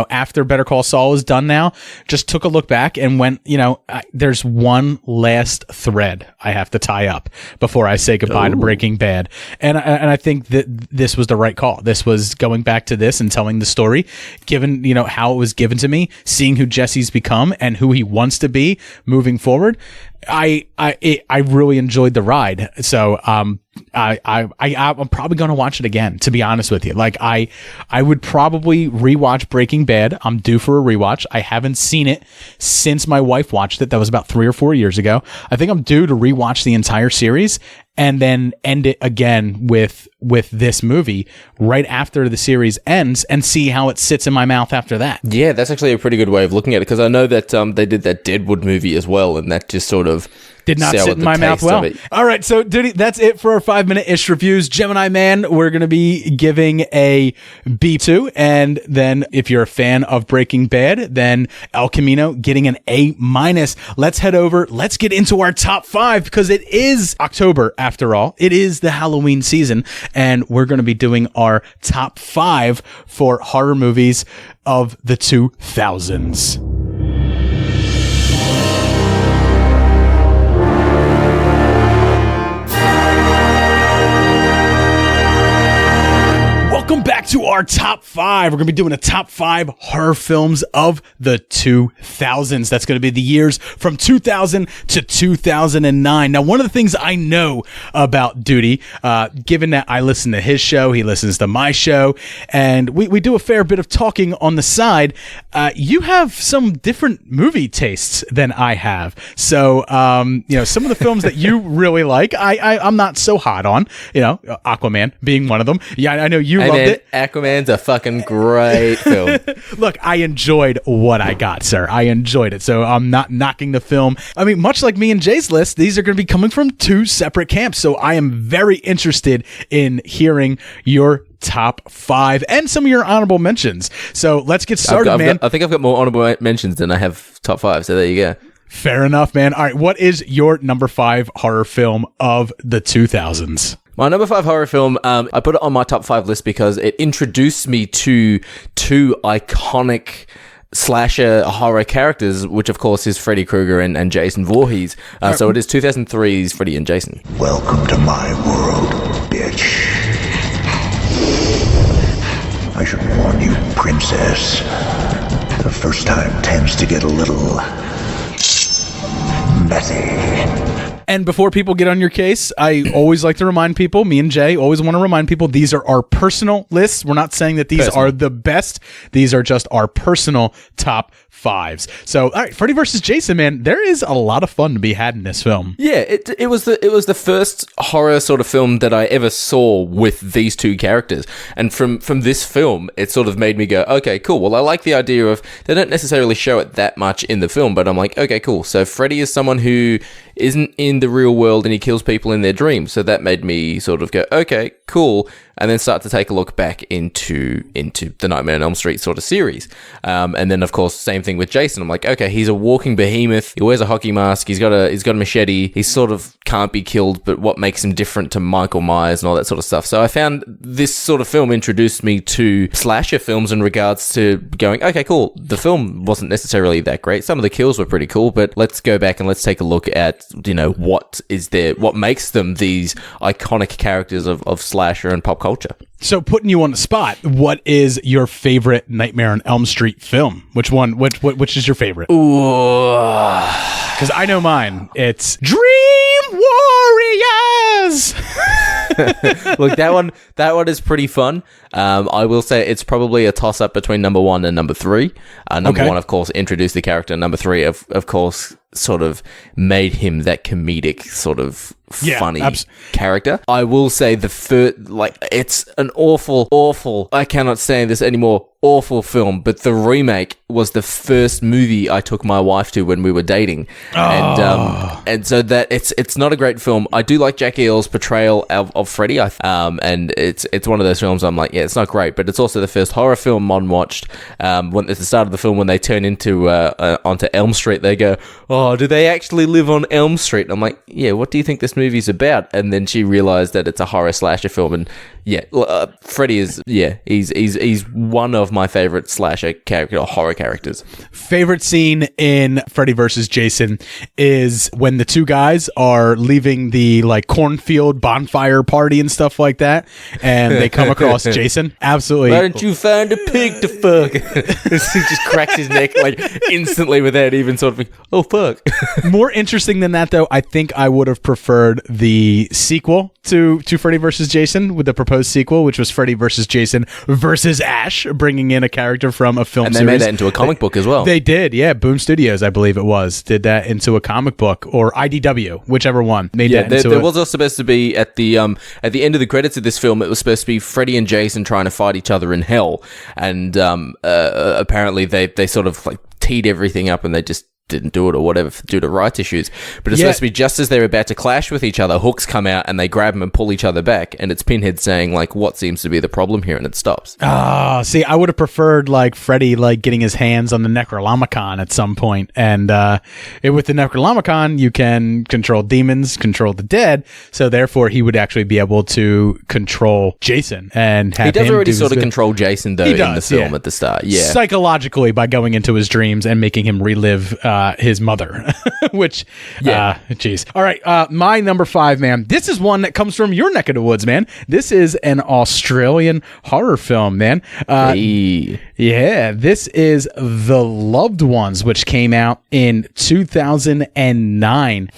after Better Call Saul is done now, just took a look back and went, there's one last thread I have to tie up before I say goodbye to Breaking Bad. And I think that this was the right call. This was going back to this and telling the story, given, how it was given to me, seeing who Jesse's become and who he wants to be moving forward. I really enjoyed the ride. So, I'm probably going to watch it again, to be honest with you. Like, I would probably rewatch Breaking Bad. I'm due for a rewatch. I haven't seen it since my wife watched it. That was about 3 or 4 years ago. I think I'm due to rewatch the entire series and then end it again with this movie right after the series ends and see how it sits in my mouth after that. Yeah, that's actually a pretty good way of looking at it, because I know that they did that Deadwood movie as well, and that just sort of did not sit in my mouth well. All right, so Dudi, that's it for our 5-minute-ish reviews. Gemini Man, we're going to be giving a B2, and then if you're a fan of Breaking Bad, then El Camino getting an A-. Let's head over. Let's get into our top 5, because it is October after all. It is the Halloween season, and we're going to be doing our top 5 for horror movies of the 2000s. Welcome back to our top 5. We're going to be doing a top 5 horror films of the 2000s. That's going to be the years from 2000 to 2009. Now, one of the things I know about Dudi, given that I listen to his show, he listens to my show, and we do a fair bit of talking on the side, you have some different movie tastes than I have. So, some of the films that you really like, I'm not so hot on, Aquaman being one of them. Yeah, I know you loved it. Aquaman's a fucking great film. Look, I enjoyed what I got, sir. I enjoyed it. So I'm not knocking the film. I mean, much like me and Jay's list, these are going to be coming from 2 separate camps. So I am very interested in hearing your top 5 and some of your honorable mentions. So let's get started, man. I think I've got more honorable mentions than I have top 5. So there you go. Fair enough, man. All right. What is your number 5 horror film of the 2000s? My number 5 horror film, I put it on my top 5 list because it introduced me to 2 iconic slasher horror characters, which of course is Freddy Krueger and Jason Voorhees. So it is 2003's Freddy and Jason. Welcome to my world, bitch. I should warn you, princess. The first time tends to get a little messy. And before people get on your case, I always like to remind people, me and Jay always want to remind people, these are our personal lists. We're not saying that these are the best. These are just our personal top 5s. So, all right, Freddy versus Jason, man, there is a lot of fun to be had in this film. Yeah, it was the first horror sort of film that I ever saw with these 2 characters. And from this film, it sort of made me go, okay, cool. Well, I like the idea of, they don't necessarily show it that much in the film, but I'm like, okay, cool. So Freddy is someone who isn't in the real world and he kills people in their dreams. So that made me sort of go, okay, cool. And then start to take a look back into the Nightmare on Elm Street sort of series. And then, of course, same thing with Jason. I'm like, okay, he's a walking behemoth. He wears a hockey mask. He's got a machete. He sort of can't be killed, but what makes him different to Michael Myers and all that sort of stuff. So I found this sort of film introduced me to slasher films in regards to going, okay, cool. The film wasn't necessarily that great. Some of the kills were pretty cool, but let's go back and let's take a look at, what makes them these iconic characters of slasher and pop culture. So putting you on the spot, what is your favorite Nightmare on Elm Street film? Which one? Which is your favorite? Ooh. Because I know mine. It's Dream Warriors. Look, that one is pretty fun. I will say it's probably a toss-up between number 1 and number 3. Number 1, of course, introduced the character. Number 3, of course, sort of made him that comedic sort of funny character. I will say the first, it's an awful, I cannot stand this anymore, awful film, but the remake was the first movie I took my wife to when we were dating. And so that it's not a great film. I do like Jackie Earl's portrayal of Freddy, and it's one of those films I'm like, yeah, it's not great, but it's also the first horror film Mon watched. When at the start of the film, when they turn into onto Elm Street, they go, oh, do they actually live on Elm Street? And I'm like, yeah, what do you think this movie's about? And then she realized that it's a horror slasher film, and Freddy is, he's one of my favorite slasher character or horror characters. Favorite scene in Freddy vs. Jason is when the two guys are leaving the cornfield bonfire party and stuff like that, and they come across Jason. Absolutely. Why don't you find a pig to fuck? He just cracks his neck instantly without even sort of, oh fuck. More interesting than that, though, I think I would have preferred the sequel to Freddy vs. Jason, with the proposed sequel, which was Freddy vs. Jason versus Ash, bringing in a character from a film series. And they made that into a comic book as well. They did, yeah. Boom Studios, I believe it was, did that into a comic book, or IDW, whichever one. There was also supposed to be at the end of the credits of this film, it was supposed to be Freddy and Jason trying to fight each other in hell, and apparently they sort of teed everything up and they just didn't do it or whatever due to rights issues. But it's supposed to be just as they're about to clash with each other, hooks come out and they grab them and pull each other back, and it's Pinhead saying what seems to be the problem here, and it stops. See, I would have preferred Freddy getting his hands on the Necronomicon at some point, and with the Necronomicon you can control demons, control the dead, so therefore he would actually be able to control Jason and have he does him already do sort of control Jason though in the film at the start, psychologically, by going into his dreams and making him relive his mother, which, jeez. All right, my number 5, man. This is one that comes from your neck of the woods, man. This is an Australian horror film, man. Yeah, this is The Loved Ones, which came out in 2009.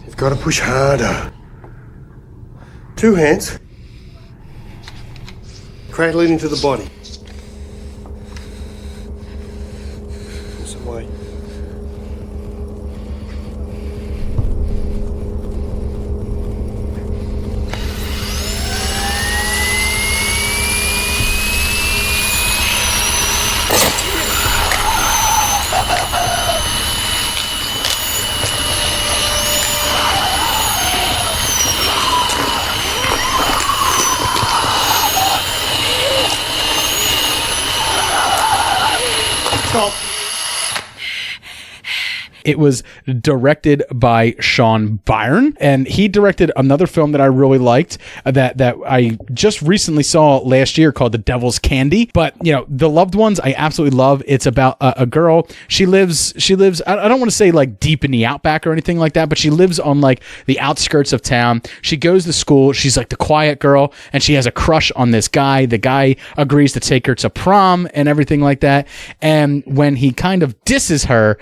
You've got to push harder. 2 hands. Cradle it into the body. Wait. Stop. It was directed by Sean Byrne, and he directed another film that I really liked that I just recently saw last year called The Devil's Candy. But, The Loved Ones, I absolutely love. It's about a girl. She lives, I don't want to say deep in the outback or anything like that, but she lives on the outskirts of town. She goes to school. She's the quiet girl, and she has a crush on this guy. The guy agrees to take her to prom and everything like that. And when he kind of disses her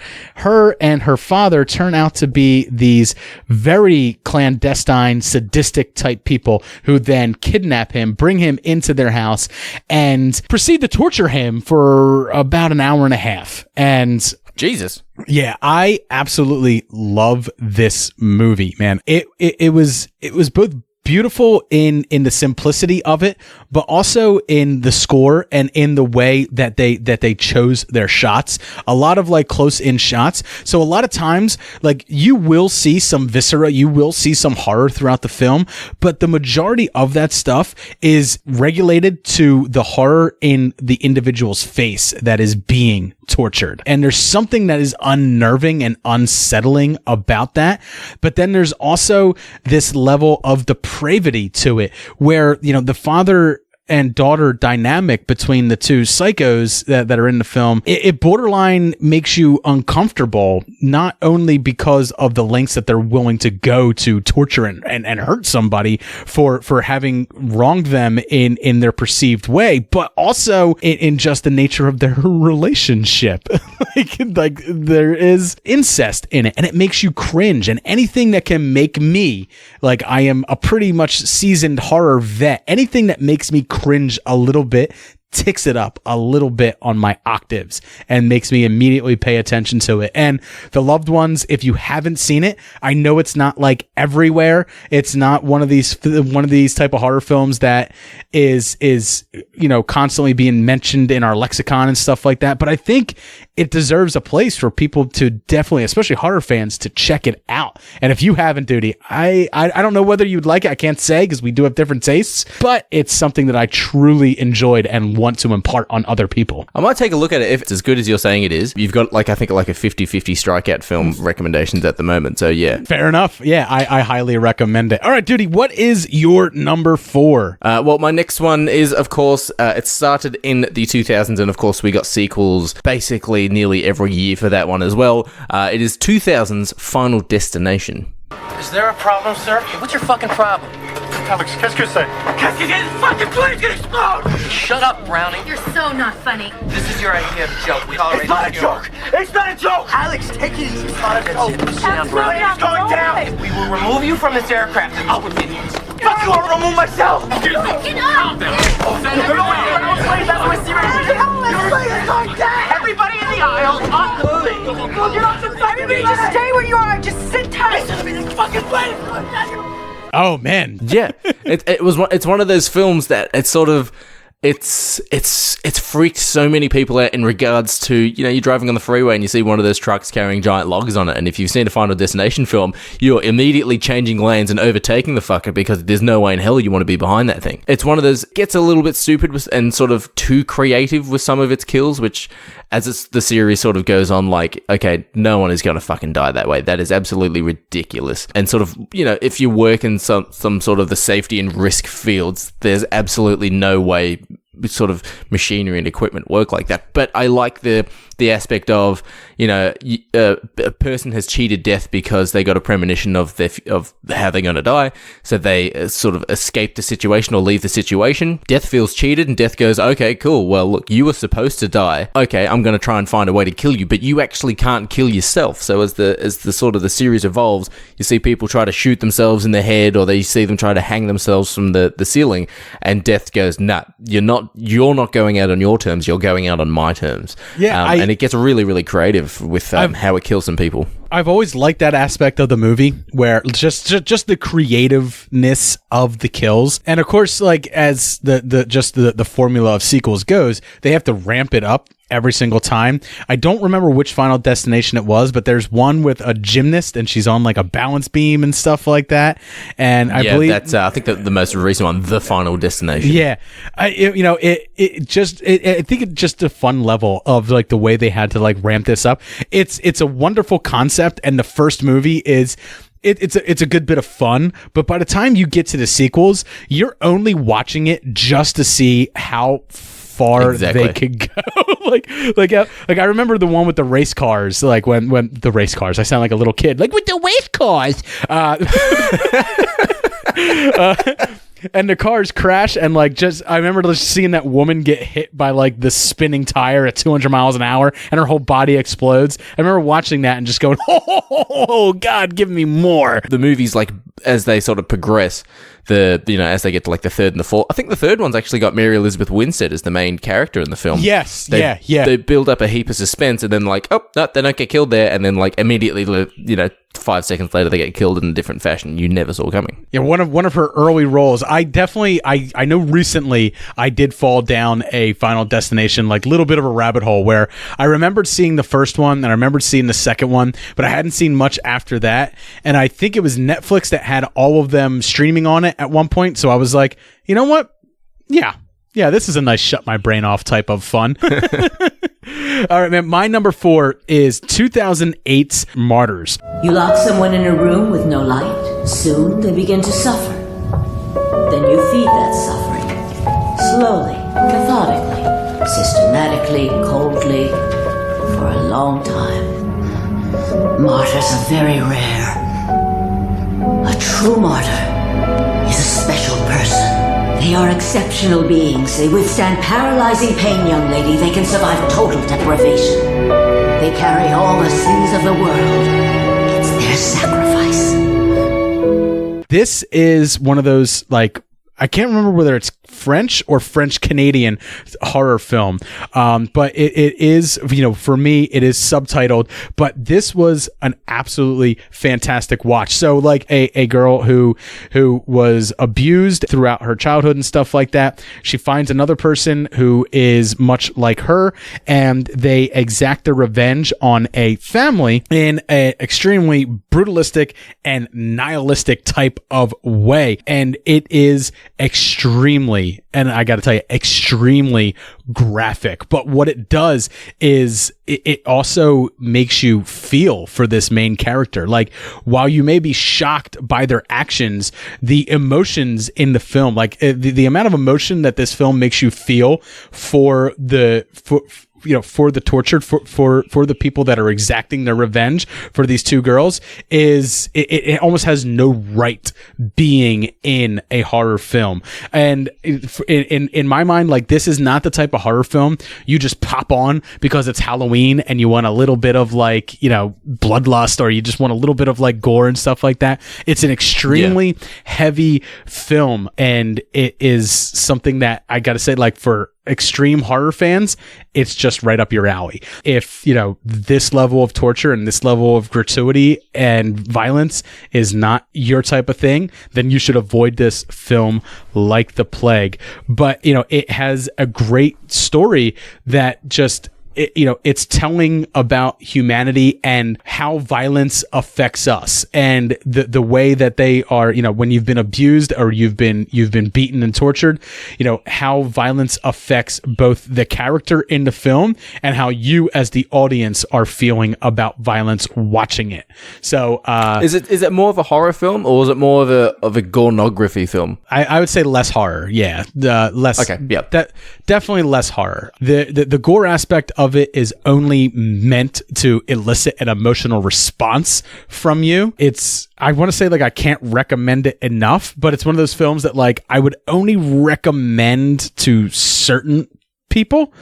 and her father turn out to be these very clandestine, sadistic type people who then kidnap him, bring him into their house, and proceed to torture him for about an hour and a half. And Jesus. Yeah, I absolutely love this movie, man. It was both beautiful in the simplicity of it, but also in the score and in the way that they chose their shots. A lot of like close in shots. So a lot of times, like, you will see some viscera, you will see some horror throughout the film, but the majority of that stuff is regulated to the horror in the individual's face that is being tortured. And there's something that is unnerving and unsettling about that. But then there's also this level of depravity to it where, you know, the father and daughter dynamic between the two psychos that are in the film, it borderline makes you uncomfortable, not only because of the lengths that they're willing to go to torture and hurt somebody for having wronged them in their perceived way, but also in just the nature of their relationship. like there is incest in it, and it makes you cringe. And anything that can make me, like, I am a pretty much seasoned horror vet, anything that makes me cringe a little bit ticks it up a little bit on my octaves and makes me immediately pay attention to it. And The Loved Ones, if you haven't seen it, I know it's not like everywhere. It's not one of these type of horror films that is, you know, constantly being mentioned in our lexicon and stuff like that. But I think it deserves a place for people to definitely, especially horror fans, to check it out. And if you haven't, Dudi, I don't know whether you'd like it. I can't say because we do have different tastes, but it's something that I truly enjoyed and want to impart on other people. I might take a look at it if it's as good as you're saying it is. You've got, like, I think like a 50-50 strikeout film recommendations at the moment. So yeah. Fair enough. Yeah, I highly recommend it. All right, Dudi, what is your number 4? Well, my next one is, of course, it started in the 2000s, and of course we got sequels basically nearly every year for that one as well. It is 2000's Final Destination. Is there a problem, sir? What's your fucking problem? Alex, qu'est-ce que c'est? Qu'est-ce que c'est? This fucking plane's gonna explode! Shut up, Brownie. You're so not funny. This is your idea of a joke. We tolerate It's not a joke! It's not a joke! Alex, take it easy. It's not a joke. Sit down, The Brownie. plane's going down! We will remove you from this aircraft and up with idiots. Fuck you, I'll remove myself! Get up! Everybody in the aisle, up the plane. Just stay where you are. Just sit tight. Listen to me, this fucking plane. Oh man. Yeah, it's one of those films that it's sort of it's freaked so many people out in regards to, you know, you're driving on the freeway and you see one of those trucks carrying giant logs on it, and if you've seen a Final Destination film, you're immediately changing lanes and overtaking the fucker because there's no way in hell you want to be behind that thing. It's one of those, gets a little bit stupid and sort of too creative with some of its kills, which as the series sort of goes on, like, okay, no one is going to fucking die that way. That is absolutely ridiculous. And sort of, you know, if you work in some sort of the safety and risk fields, there's absolutely no way sort of machinery and equipment work like that. But I like the aspect of, you know, a person has cheated death because they got a premonition of how they're going to die, so they sort of escape the situation or leave the situation. Death feels cheated, and Death goes, okay, cool, well, look, you were supposed to die. Okay, I'm going to try and find a way to kill you, but you actually can't kill yourself. So as the sort of the series evolves, you see people try to shoot themselves in the head, or you see them try to hang themselves from the ceiling, and Death goes, nah, you're not going out on your terms, you're going out on my terms. Yeah, and it gets really, really creative with how it kills some people. I've always liked that aspect of the movie, where just the creativeness of the kills, and of course, like, as the formula of sequels goes, they have to ramp it up every single time. I don't remember which Final Destination it was, but there's one with a gymnast and she's on like a balance beam and stuff like that. And I believe that's I think the most recent one, The Final Destination. Yeah, I think it's just a fun level of like the way they had to like ramp this up. It's a wonderful concept, and the first movie is. It's a good bit of fun, but by the time you get to the sequels, you're only watching it just to see how far they could go. like I remember the one with the race cars, like when the race cars, I sound like a little kid, like with the race cars. And the cars crash, and like I remember just seeing that woman get hit by like the spinning tire at 200 miles an hour, and her whole body explodes. I remember watching that and just going, "Oh God, give me more." The movies, like, as they sort of progress, as they get to like the third and the fourth. I think the third one's actually got Mary Elizabeth Winstead as the main character in the film. Yes, They build up a heap of suspense, and then like, oh no, they don't get killed there, and then like immediately, 5 seconds later they get killed in a different fashion you never saw coming. Yeah, one of her early roles. I definitely I know recently I did fall down a Final Destination like little bit of a rabbit hole where I remembered seeing the first one and I remembered seeing the second one, but I hadn't seen much after that. And I think it was Netflix that had all of them streaming on it at one point. So I was like, you know what? Yeah, this is a nice shut my brain off type of fun. All right, man. My number 4 is 2008's Martyrs. You lock someone in a room with no light. Soon they begin to suffer. Then you feed that suffering. Slowly, methodically, systematically, coldly, for a long time. Martyrs are very rare. A true martyr is a special person. They are exceptional beings. They withstand paralyzing pain, young lady. They can survive total deprivation. They carry all the sins of the world. It's their sacrifice. This is one of those, like, I can't remember whether it's French or French-Canadian horror film. But it is, for me, it is subtitled, but this was an absolutely fantastic watch. So like a girl who was abused throughout her childhood and stuff like that. She finds another person who is much like her, and they exact their revenge on a family in an extremely brutalistic and nihilistic type of way. And it is extremely, and I got to tell you, extremely graphic. But what it does is it also makes you feel for this main character. Like, while you may be shocked by their actions, the emotions in the film, like the amount of emotion that this film makes you feel for the tortured, for the people that are exacting their revenge for these two girls, is it almost has no right being in a horror film. And in my mind, like, this is not the type of horror film you just pop on because it's Halloween and you want a little bit of like, bloodlust, or you just want a little bit of like gore and stuff like that. It's an extremely heavy film, and it is something that I gotta say, like, for extreme horror fans, it's just right up your alley. If this level of torture and this level of gratuity and violence is not your type of thing, then you should avoid this film like the plague. But it has a great story that just it's telling about humanity and how violence affects us, and the way that they are, when you've been abused or you've been beaten and tortured, how violence affects both the character in the film and how you as the audience are feeling about violence watching it. So, is it more of a horror film, or is it more of a gornography film? I would say less horror. Yeah. Less. Okay. Yeah. Definitely less horror. The gore aspect of it is only meant to elicit an emotional response from you. I want to say, like, I can't recommend it enough, but it's one of those films that, like, I would only recommend to certain people.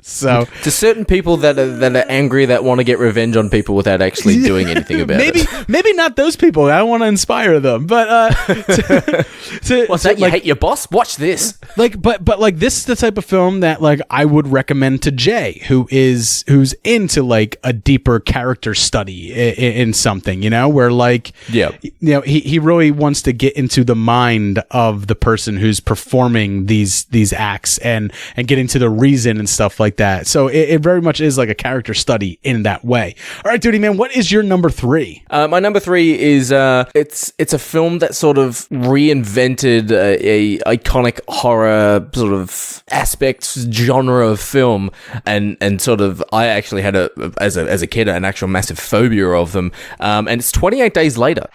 So to certain people that are angry, that want to get revenge on people without actually doing anything about it. Maybe not those people. I want to inspire them, but what's that? You hate your boss? Watch this. But like, this is the type of film that, like, I would recommend to Jay, who's into like a deeper character study in something, where like, he really wants to get into the mind of the person who's performing these acts and getting to the reason and stuff like that. So it very much is like a character study in that way. All right, Dudi Man, what is your number 3? My number 3 is it's a film that sort of reinvented a iconic horror sort of aspect genre of film, and sort of I actually had as a kid an actual massive phobia of them. And it's 28 Days Later.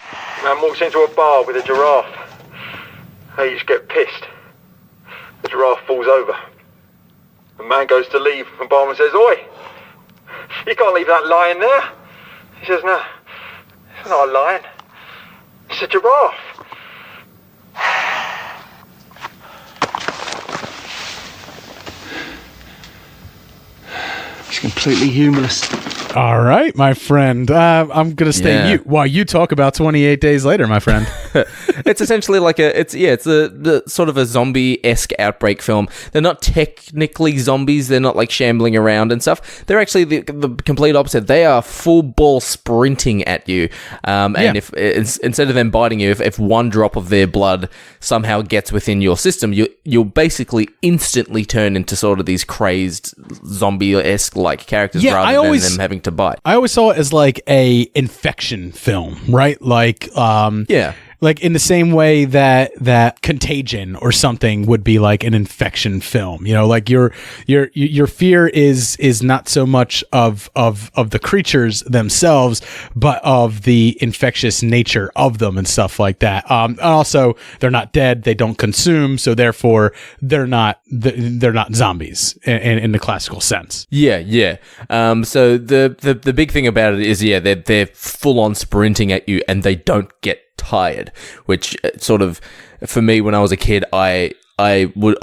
Man walks into a bar with a giraffe. They just get pissed. The giraffe falls over. The man goes to leave, and barman says, "Oi, you can't leave that lion there." He says, "No, it's not a lion. It's a giraffe." It's completely humorless. All right, my friend. I'm going to stay mute while you talk about 28 Days Later, my friend. It's essentially like it's the sort of a zombie-esque outbreak film. They're not technically zombies. They're not like shambling around and stuff. They're actually the complete opposite. They are full ball sprinting at you. And if instead of them biting you, if one drop of their blood somehow gets within your system, you'll basically instantly turn into sort of these crazed zombie-esque like characters rather than them having to bite. I always saw it as like a infection film, right? Like, like in the same way that Contagion or something would be like an infection film, you know, like your fear is not so much of the creatures themselves, but of the infectious nature of them and stuff like that. And also, they're not dead; they don't consume, so therefore they're not zombies in the classical sense. Yeah. So the big thing about it is, they're full on sprinting at you, and they don't get tired, which sort of, for me, when I was a kid, I would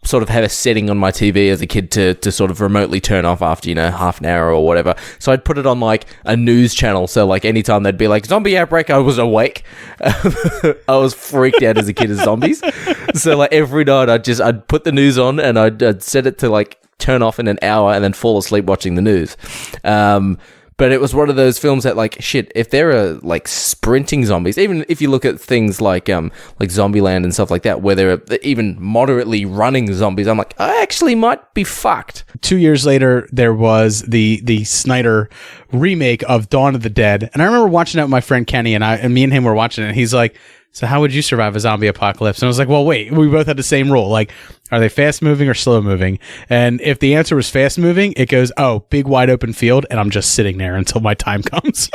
sort of have a setting on my TV as a kid to sort of remotely turn off after, half an hour or whatever. So I'd put it on like a news channel. So like anytime they'd be like zombie outbreak, I was awake. I was freaked out as a kid of zombies. So like every night I'd put the news on and I'd set it to like turn off in an hour and then fall asleep watching the news. But it was one of those films that, like, shit, if there are, like, sprinting zombies, even if you look at things like Zombieland and stuff like that, where there are even moderately running zombies, I'm like, I actually might be fucked. 2 years later, there was the Snyder remake of Dawn of the Dead. And I remember watching it with my friend Kenny, and me and him were watching it, and he's like, so how would you survive a zombie apocalypse? And I was like, well, wait, we both had the same rule. Like, are they fast moving or slow moving? And if the answer was fast moving, it goes, oh, big wide open field. And I'm just sitting there until my time comes.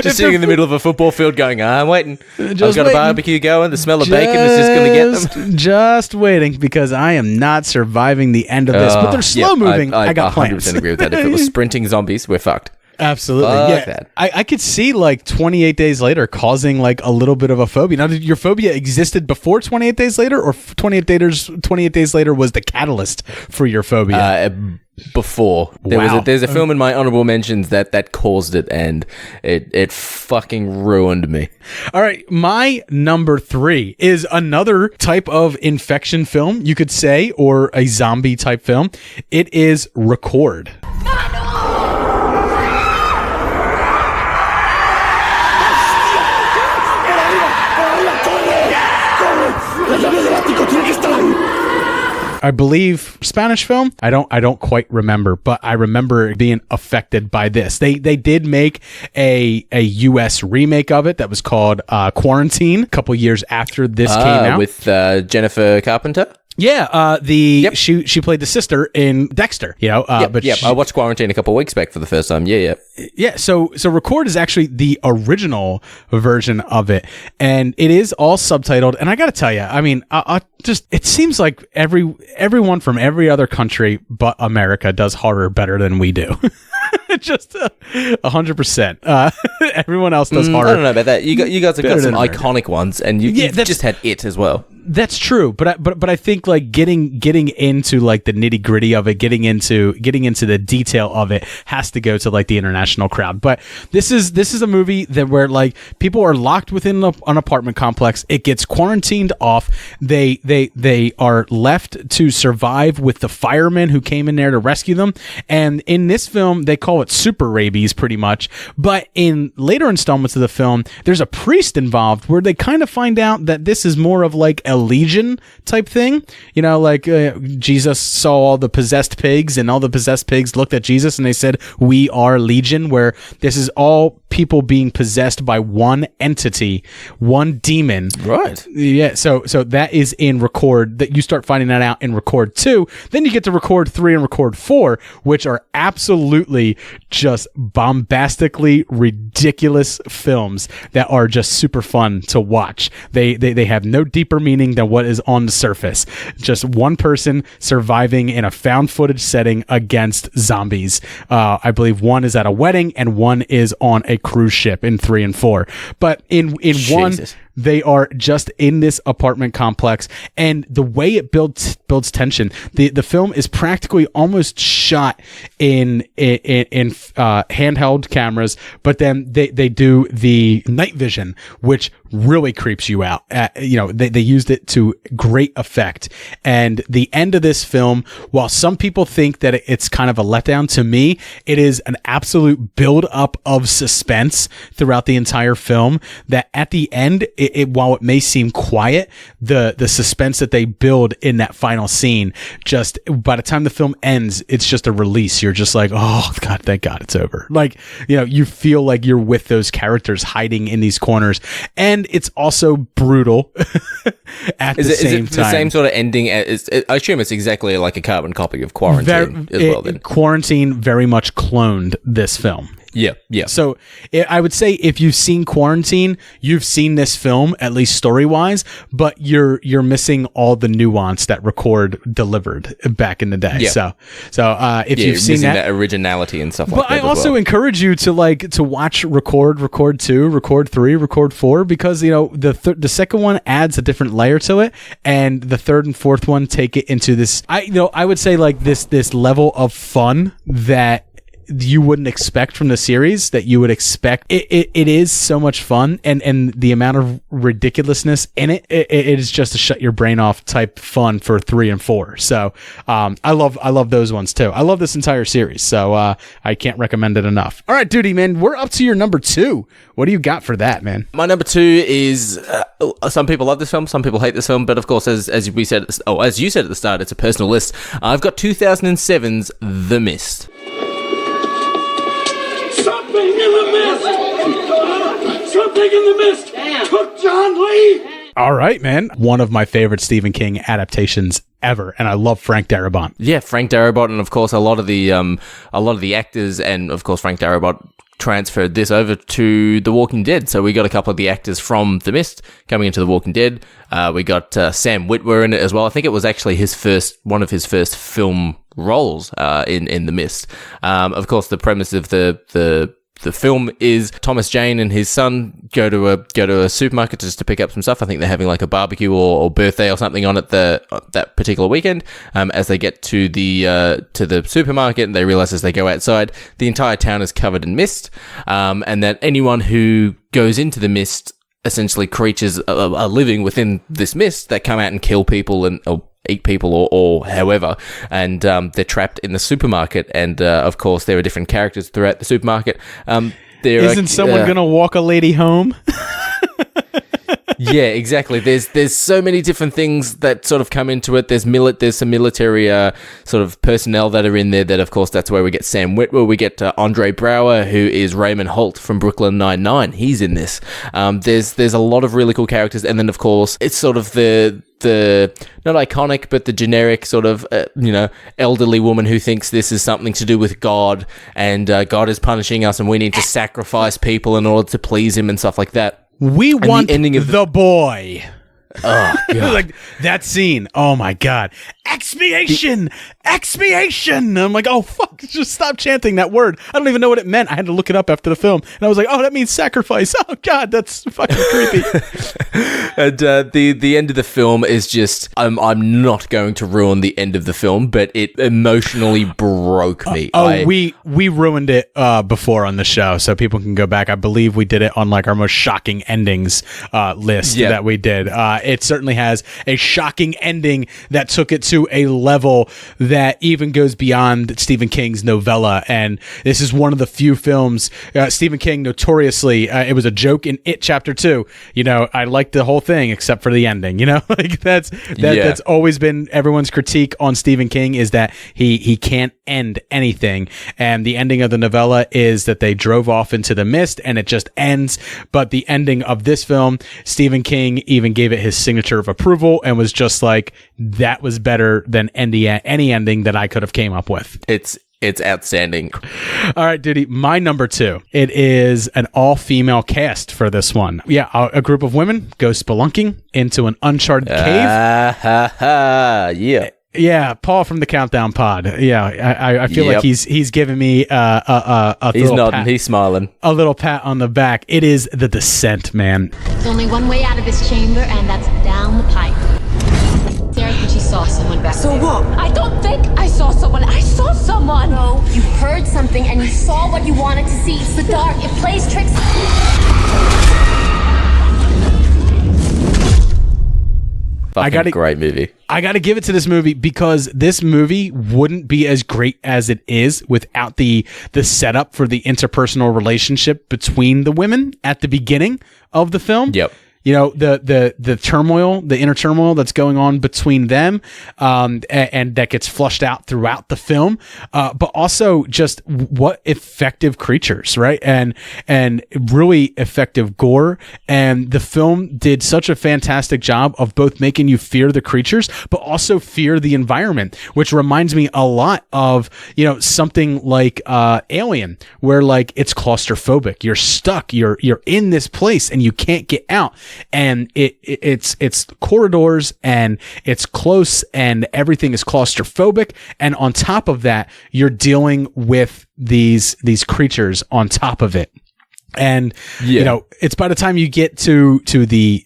Just sitting in the middle of a football field going, I'm waiting. I've got a barbecue going. The smell of bacon is just going to get them. Just waiting, because I am not surviving the end of this. But they're slow moving. I got plans. 100% agree with that. If it was sprinting zombies, we're fucked. Absolutely. Fuck that. I could see like 28 Days Later causing like a little bit of a phobia. Now, did your phobia existed before 28 Days Later, or 28 Days Later was the catalyst for your phobia? Before. There's a film in my honorable mentions that caused it, and it fucking ruined me. All right, my number 3 is another type of infection film, you could say, or a zombie type film. It is Record. I believe Spanish film. I don't quite remember, but I remember being affected by this. They did make a US remake of it that was called Quarantine a couple years after this came out with Jennifer Carpenter. Yeah, she played the sister in Dexter, I watched Quarantine a couple of weeks back for the first time. Yeah, so Record is actually the original version of it, and it is all subtitled. And I got to tell you, I mean, it seems like everyone from every other country but America does horror better than we do. Just 100%. Everyone else does horror. I don't know about that. You guys have got some iconic ones, and you've just had It as well. That's true, but I think like getting into like the nitty gritty of it, getting into the detail of it has to go to like the international crowd. But this is a movie that where like people are locked within an apartment complex. It gets quarantined off. They are left to survive with the firemen who came in there to rescue them. And in this film, they call it super rabies pretty much. But in later installments of the film, there's a priest involved where they kind of find out that this is more of like a legion type thing, like Jesus saw all the possessed pigs, and all the possessed pigs looked at Jesus and they said, we are legion, where this is all people being possessed by one entity, one demon. Right. Yeah. So that is in Record. That you start finding that out in Record 2. Then you get to Record 3 and Record 4, which are absolutely just bombastically ridiculous films that are just super fun to watch. They have no deeper meaning than what is on the surface. Just one person surviving in a found footage setting against zombies. I believe one is at a wedding and one is on a cruise ship in 3 and 4. But in one, They are just in this apartment complex, and the way it builds tension. The film is practically almost shot in handheld cameras, but then they do the night vision, which really creeps you out. They used it to great effect. And the end of this film, while some people think that it's kind of a letdown, to me, it is an absolute build up of suspense throughout the entire film, that at the end, while it may seem quiet, the suspense that they build in that final scene, just by the time the film ends, it's just a release. You're just like, oh God, thank God it's over. Like, you feel like you're with those characters hiding in these corners. And it's also brutal at the same time. The same sort of ending? I assume it's exactly like a carbon copy of Quarantine as well. Then Quarantine very much cloned this film. Yeah. So I would say if you've seen Quarantine, you've seen this film, at least story-wise, but you're missing all the nuance that Record delivered back in the day. Yeah. So if you've seen that originality and stuff like that. But I also encourage you to watch Record 2, Record 3, Record 4, because the second one adds a different layer to it, and the third and fourth one take it into this. I would say like this level of fun that you wouldn't expect from the series, that you would expect. It is so much fun, and the amount of ridiculousness in it is just a shut your brain off type fun for 3 and 4. So I love those ones too. I love this entire series, so I can't recommend it enough. All right, Dudi, man, we're up to your number 2. What do you got for that, man? My number 2 is some people love this film, some people hate this film, but of course, as we said, as you said at the start, it's a personal list. I've got 2007's The Mist. Something in the mist! Something in the mist! Took John Lee! All right, man. One of my favorite Stephen King adaptations ever, and I love Frank Darabont. Yeah, Frank Darabont, and of course a lot of the actors, and of course Frank Darabont transferred this over to The Walking Dead. So we got a couple of the actors from The Mist coming into The Walking Dead. We got Sam Witwer in it as well. I think it was actually one of his first film roles in The Mist. Of course, the premise of the film is Thomas Jane and his son go to a supermarket just to pick up some stuff. I think they're having like a barbecue or birthday or something on it that particular weekend. As they get to the supermarket, and they realize as they go outside, the entire town is covered in mist, and that anyone who goes into the mist, essentially creatures are living within this mist that come out and kill people or eat people or however, and they're trapped in the supermarket. And of course, there are different characters throughout the supermarket. Isn't someone gonna walk a lady home? Yeah, exactly. There's so many different things that sort of come into it. There's some military sort of personnel that are in there. That of course that's where we get Sam Witwer. We get Andre Braugher, who is Raymond Holt from Brooklyn Nine-Nine. He's in this. There's a lot of really cool characters, and then of course it's sort of the not iconic, but the generic sort of elderly woman who thinks this is something to do with God, and God is punishing us, and we need to sacrifice people in order to please him and stuff like that. We want the boy. Oh, God. Like that scene. Oh my God. Expiation. I'm like, oh fuck, just stop chanting that word. I don't even know what it meant. I had to look it up after the film, and I was like, oh, that means sacrifice. Oh God, that's fucking creepy. And the end of the film is just, I'm not going to ruin the end of the film, but it emotionally broke me. We ruined it before on the show, so people can go back. I believe we did it on like our most shocking endings list that we did. It certainly has a shocking ending that took it to a level that even goes beyond Stephen King's novella. And this is one of the few films Stephen King notoriously, it was a joke in It Chapter 2. I liked the whole thing except for the ending. Like that's always been everyone's critique on Stephen King, is that he can't end anything. And the ending of the novella is that they drove off into the mist and it just ends. But the ending of this film, Stephen King even gave it his signature of approval and was just like, that was better than any ending that I could have came up with. It's outstanding. All right, Dudi, my number 2. It is an all-female cast for this one. Yeah, a group of women go spelunking into an uncharted cave. Yeah. Yeah, Paul from the Countdown Pod. Yeah, I feel like he's giving me a he's little nodding, pat, he's smiling. a little pat on the back. It is The Descent, man. There's only one way out of this chamber, and that's down the pipe. Sarah thinks she saw someone back there. what? I don't think I saw someone. I saw someone. No, you heard something, and you saw what you wanted to see. It's the dark. It plays tricks. Great movie. I got to give it to this movie because this movie wouldn't be as great as it is without the setup for the interpersonal relationship between the women at the beginning of the film. Yep. You know, the turmoil, the inner turmoil that's going on between them, and that gets flushed out throughout the film. But also just what effective creatures, right? And really effective gore. And the film did such a fantastic job of both making you fear the creatures, but also fear the environment, which reminds me a lot of, you know, something like Alien, where like it's claustrophobic. You're stuck. You're in this place and you can't get out. And it's corridors and it's close and everything is claustrophobic. And on top of that, you're dealing with these creatures on top of it. And, you know, it's by the time you get to the,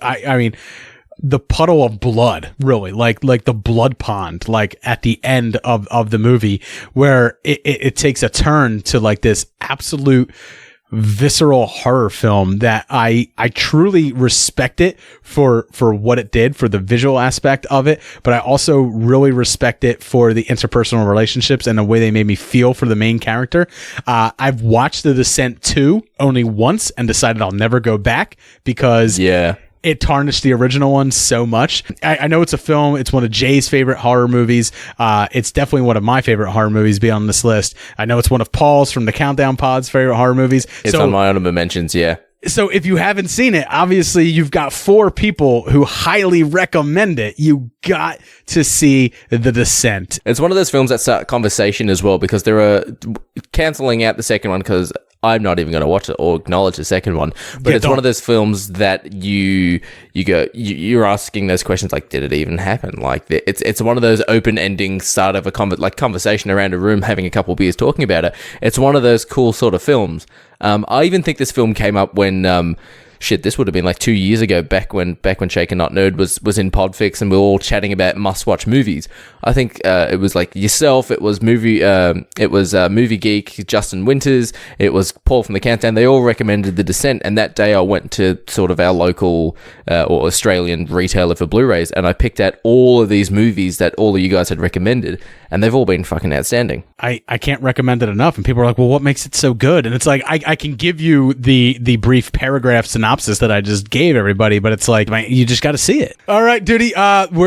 I mean, the puddle of blood, really, like the blood pond, like at the end of the movie, where it takes a turn to like this absolute visceral horror film that I truly respect it for what it did, for the visual aspect of it, but I also really respect it for the interpersonal relationships and the way they made me feel for the main character. I've watched The Descent 2 only once and decided I'll never go back because it tarnished the original one so much. I know it's a film. It's one of Jay's favorite horror movies. It's definitely one of my favorite horror movies be on this list. I know it's one of Paul's from the Countdown Pod's favorite horror movies. It's on my honorable mentions, yeah. So if you haven't seen it, obviously you've got 4 people who highly recommend it. You got to see The Descent. It's one of those films that start conversation as well, because there are cancelling out the second one because I'm not even going to watch it or acknowledge the second one, but it's one of those films that you're asking those questions like, did it even happen? Like it's one of those open ending start of a conversation around a room, having a couple of beers, talking about it. It's one of those cool sort of films. I even think this film came up when, this would have been like 2 years ago, back when Shaken Not Noob was in Podfix and we were all chatting about must-watch movies. I think it was like yourself, it was Movie Geek, Justin Winters, it was Paul from the Countdown. They all recommended The Descent, and that day I went to sort of our local or Australian retailer for Blu-rays, and I picked out all of these movies that all of you guys had recommended, and they've all been fucking outstanding. I can't recommend it enough, and people are like, well, what makes it so good? And it's like, I can give you the brief paragraph synopsis that I just gave everybody, but it's like, you just got to see it. All right, Dudi.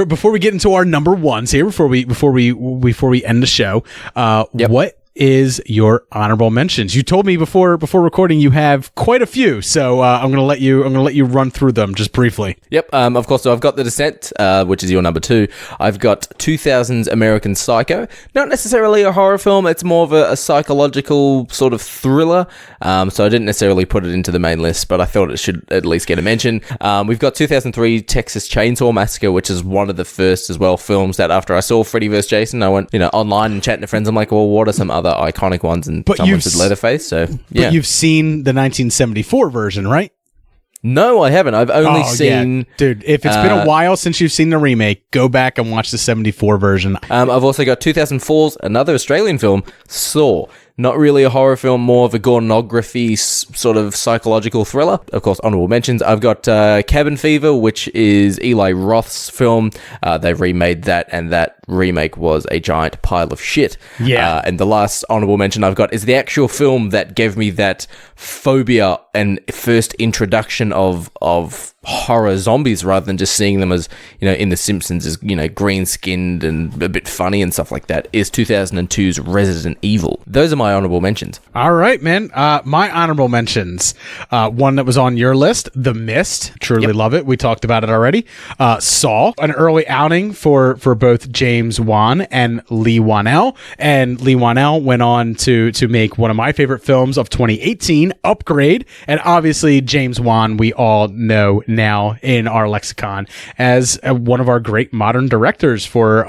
Before we get into our number ones here, before we end the show, what is your honorable mentions? You told me before recording you have quite a few, so I'm gonna let you run through them just briefly. Yep. Of course. So I've got The Descent, which is your number 2. I've got 2000's American Psycho. Not necessarily a horror film. It's more of a psychological sort of thriller. So I didn't necessarily put it into the main list, but I thought it should at least get a mention. We've got 2003 Texas Chainsaw Massacre, which is one of the first as well films that after I saw Freddy vs. Jason, I went online and chatting to friends. I'm like, well, what are some other iconic ones? And someone said Leatherface. So yeah. But you've seen the 1974 version, right? No, I haven't. I've only seen... Yeah. Dude, if it's been a while since you've seen the remake, go back and watch the 74 version. I've also got 2004's another Australian film, Saw. Not really a horror film, more of a pornography sort of psychological thriller. Of course, honorable mentions. I've got Cabin Fever, which is Eli Roth's film. They remade that, and that remake was a giant pile of shit. Yeah. And the last honorable mention I've got is the actual film that gave me that phobia and first introduction of horror zombies, rather than just seeing them as, in The Simpsons, as, green skinned and a bit funny and stuff like that, is 2002's Resident Evil. Those are my honorable mentions. All right, man. My honorable mentions, one that was on your list, The Mist. Truly love it. We talked about it already. Saw, an early outing for both James Wan and Lee Wanell. And Lee Wanell went on to make one of my favorite films of 2018, Upgrade. And obviously James Wan, we all know now in our lexicon as one of our great modern directors for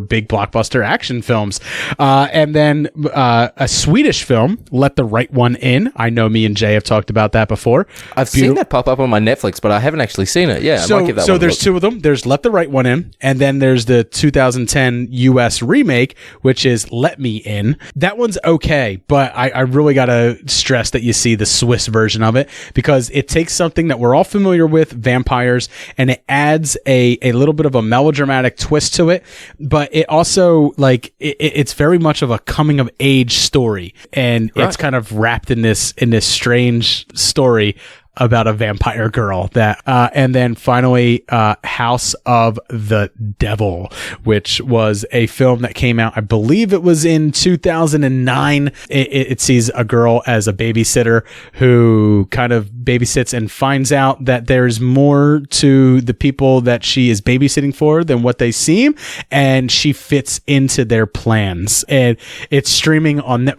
big blockbuster action films. And then a Swedish film, Let the Right One In. I know me and Jay have talked about that before. I've seen that pop up on my Netflix, but I haven't actually seen it. Yeah, I might give that so one a there's look. two of them. There's Let the Right One In, and then there's the 2010 US remake, which is Let Me In. That one's okay, but I really gotta stress that you see the Swiss version of it, because it takes something that we're all familiar with, vampires, and it adds a little bit of a melodramatic twist to it, but it also, like, it's very much of a coming of age story, and it's kind of wrapped in this strange story about a vampire girl that, and then finally, House of the Devil, which was a film that came out, I believe it was in 2009. It sees a girl as a babysitter who kind of babysits and finds out that there's more to the people that she is babysitting for than what they seem, and she fits into their plans. And it's streaming on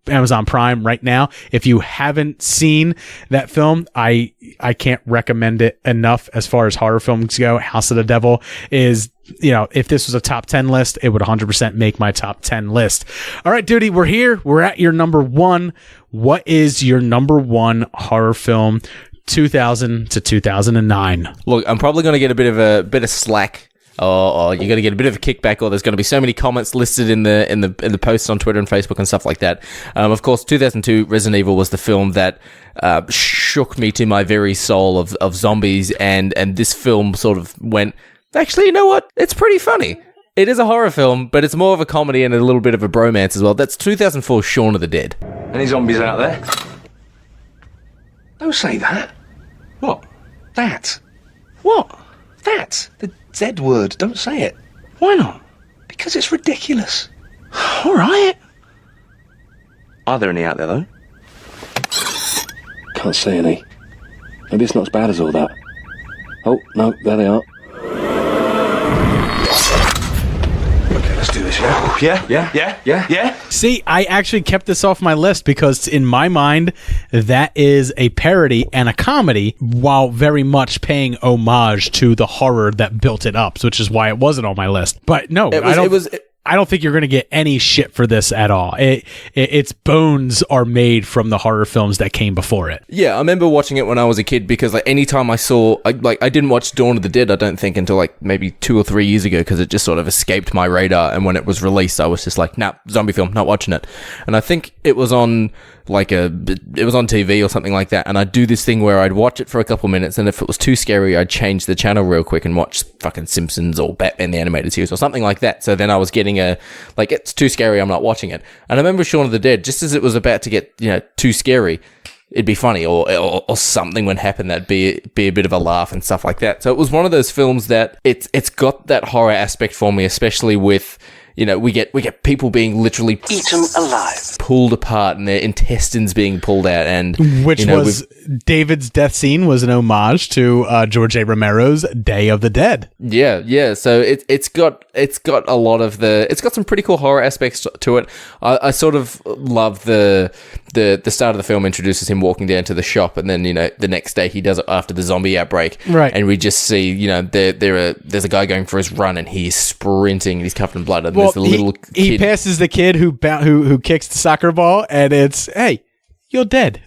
Amazon Prime right now. If you haven't seen that film, I can't recommend it enough. As far as horror films go, House of the Devil is, if this was a top 10 list, it would 100% make my top 10 list. All right, Dudi, we're here. We're at your number one. What is your number one horror film, 2000 to 2009? Look, I'm probably going to get a bit of slack. Or you're going to get a bit of a kickback, or there's going to be so many comments listed in the posts on Twitter and Facebook and stuff like that. Of course, 2002 Resident Evil was the film that shook me to my very soul of zombies, and this film sort of went, actually, you know what? It's pretty funny. It is a horror film, but it's more of a comedy and a little bit of a bromance as well. That's 2004 Shaun of the Dead. Any zombies out there? Don't say that. What? That? What? That? The Z word. Don't say it. Why not? Because it's ridiculous. All right. Are there any out there, though? Can't see any. Maybe it's not as bad as all that. Oh, no, there they are. Okay, let's do this, yeah? Yeah? See, I actually kept this off my list because in my mind, that is a parody and a comedy, while very much paying homage to the horror that built it up, which is why it wasn't on my list. But no, I don't think you're going to get any shit for this at all. Its bones are made from the horror films that came before it. Yeah, I remember watching it when I was a kid, because like anytime I saw, I didn't watch Dawn of the Dead, I don't think, until like maybe 2 or 3 years ago, because it just sort of escaped my radar. And when it was released, I was just like, nah, zombie film, not watching it. And I think it was on it was on TV or something like that, and I'd do this thing where I'd watch it for a couple minutes, and if it was too scary, I'd change the channel real quick and watch fucking Simpsons or Batman the Animated Series or something like that. So then I was getting it's too scary, I'm not watching it. And I remember Shaun of the Dead, just as it was about to get, too scary, it'd be funny, or something would happen that'd be a bit of a laugh and stuff like that. So it was one of those films that it's got that horror aspect for me, especially with, we get people being literally eaten alive, pulled apart, and their intestines being pulled out, and which was David's death scene was an homage to George A. Romero's Day of the Dead. Yeah. So it's got a lot of it's got some pretty cool horror aspects to it. I sort of love the start of the film introduces him walking down to the shop, and then the next day he does it after the zombie outbreak, right? And we just see there's a guy going for his run, and he's sprinting, and he's covered in blood. And there's the little kid. He passes the kid who kicks the soccer ball, and it's, hey, you're dead.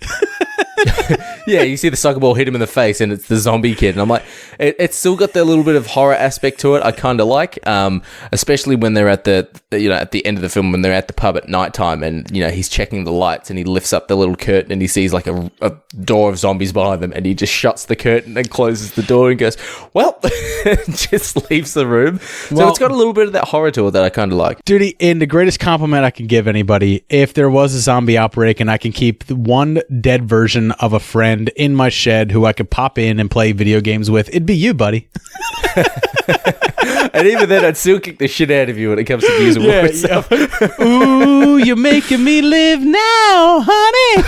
Yeah, you see the soccer ball hit him in the face, and it's the zombie kid. And I'm like, it's still got that little bit of horror aspect to it. I kind of like, especially when they're at at the end of the film, when they're at the pub at nighttime, and he's checking the lights, and he lifts up the little curtain, and he sees like a door of zombies behind them, and he just shuts the curtain and closes the door and goes, well, just leaves the room. So it's got a little bit of that horror to it that I kind of like. Dude, and the greatest compliment I can give anybody, if there was a zombie outbreak and I can keep the one dead version of a friend in my shed who I could pop in and play video games with, it'd be you, buddy. And even then, I'd still kick the shit out of you when it comes to Gears of War itself. Ooh, you're making me live now, honey.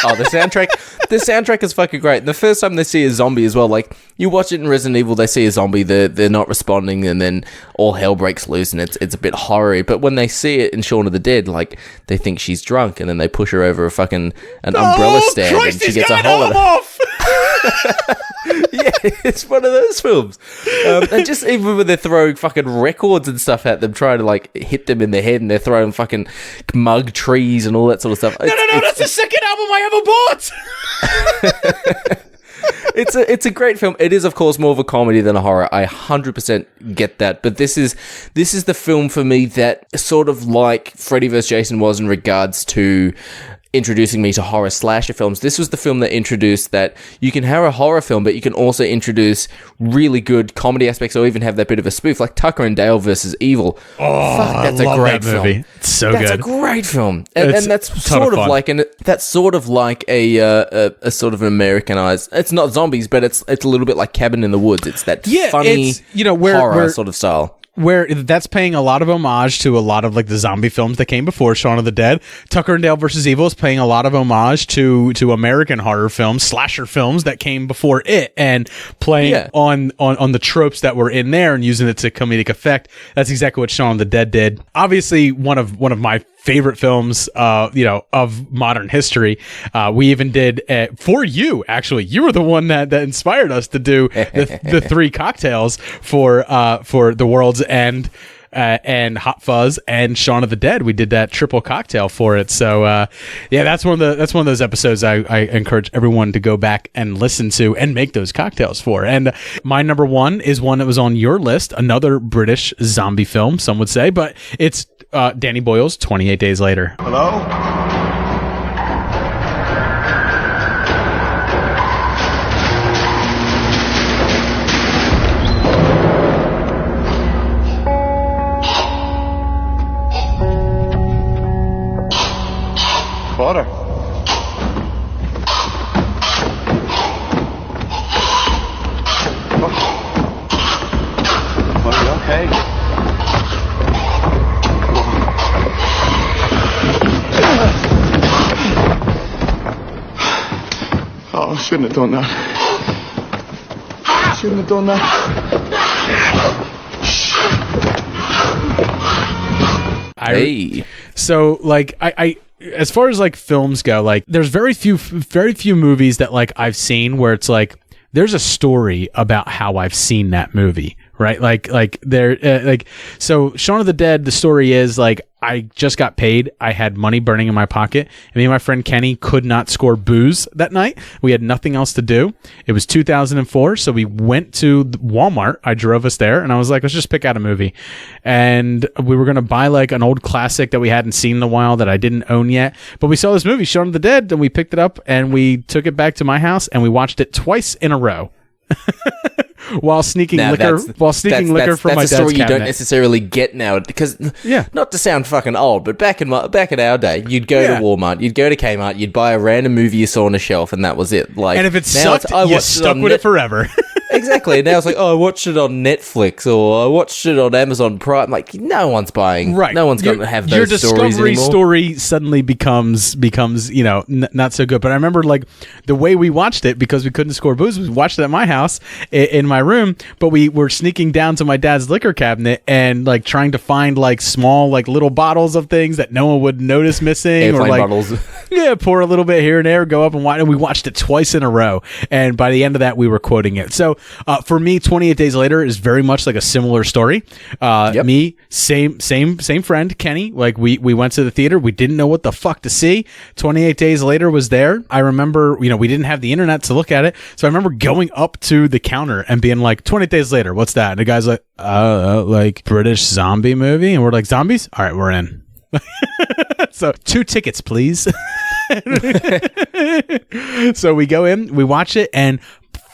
Oh, the soundtrack is fucking great. And the first time they see a zombie as well, like, you watch it in Resident Evil, they see a zombie, they're not responding, and then all hell breaks loose, and it's a bit horror-y. But when they see it in Shaun of the Dead, like, they think she's drunk, and then they push her over an umbrella stand, Christ, and she gets a hole in her. Yeah, it's one of those films. And just even when they're throwing fucking records and stuff at them, trying to like hit them in the head, and they're throwing fucking mug trees and all that sort of stuff. No, that's the second album I ever bought. It's a great film. It is, of course, more of a comedy than a horror. I 100% get that. But this is the film for me that sort of like Freddy vs. Jason was in regards to introducing me to horror slasher films. This was the film that introduced that you can have a horror film, but you can also introduce really good comedy aspects, or even have that bit of a spoof, like Tucker and Dale versus Evil. Oh, that's I love a great that movie. film. It's so That's good. a great film, and that's ton of sort of fun. like a sort of an Americanized. It's not zombies, but it's a little bit like Cabin in the Woods. It's that funny, it's, where horror sort of style. Where that's paying a lot of homage to a lot of like the zombie films that came before Shaun of the Dead. Tucker and Dale versus Evil is paying a lot of homage to American horror films, slasher films that came before it, and playing on the tropes that were in there and using it to comedic effect. That's exactly what Shaun of the Dead did. Obviously, one of my favorite films, of modern history. We even did for you. Actually, you were the one that inspired us to do the three cocktails for The World's End and Hot Fuzz and Shaun of the Dead. We did that triple cocktail for it. So that's one of those episodes I encourage everyone to go back and listen to and make those cocktails for. And my number one is one that was on your list, another British zombie film, some would say, but it's Danny Boyle's 28 Days Later. Hello? Water. Are you okay? Oh, I shouldn't have done that. Shouldn't have done that. So like I as far as like films go, like there's very few movies that like I've seen where it's like there's a story about how I've seen that movie, right? Like there so Shaun of the Dead, the story is like I just got paid. I had money burning in my pocket. And me and my friend Kenny could not score booze that night. We had nothing else to do. It was 2004, so we went to Walmart. I drove us there, and I was like, let's just pick out a movie. And we were going to buy like an old classic that we hadn't seen in a while that I didn't own yet. But we saw this movie, Shaun of the Dead, and we picked it up, and we took it back to my house, and we watched it twice in a row. While sneaking liquor from my dad's cabinet. That's a story you don't necessarily get now, because not to sound fucking old, but back in our day, you'd go to Walmart, you'd go to Kmart, you'd buy a random movie you saw on a shelf, and that was it. Like, and if it sucked, you stuck with it forever. Exactly. And now it's like, oh, I watched it on Netflix, or I watched it on Amazon Prime. Like, no one's buying. Right. No one's going to have those stories anymore. Your Discovery story suddenly becomes not so good. But I remember like the way we watched it, because we couldn't score booze, we watched it at my house in my room, but we were sneaking down to my dad's liquor cabinet and like trying to find like small like little bottles of things that no one would notice missing. Airplane or like bottles. pour a little bit here and there, go up and watch, and we watched it twice in a row. And by the end of that, we were quoting it. So for me, 28 Days Later is very much like a similar story. Me, same friend, Kenny. Like we went to the theater. We didn't know what the fuck to see. 28 Days Later was there. I remember, we didn't have the internet to look at it. So I remember going up to the counter and being like, 28 Days Later, what's that? And the guy's like, like British zombie movie. And we're like, zombies? All right, we're in. So 2 tickets, please. So we go in, we watch it, and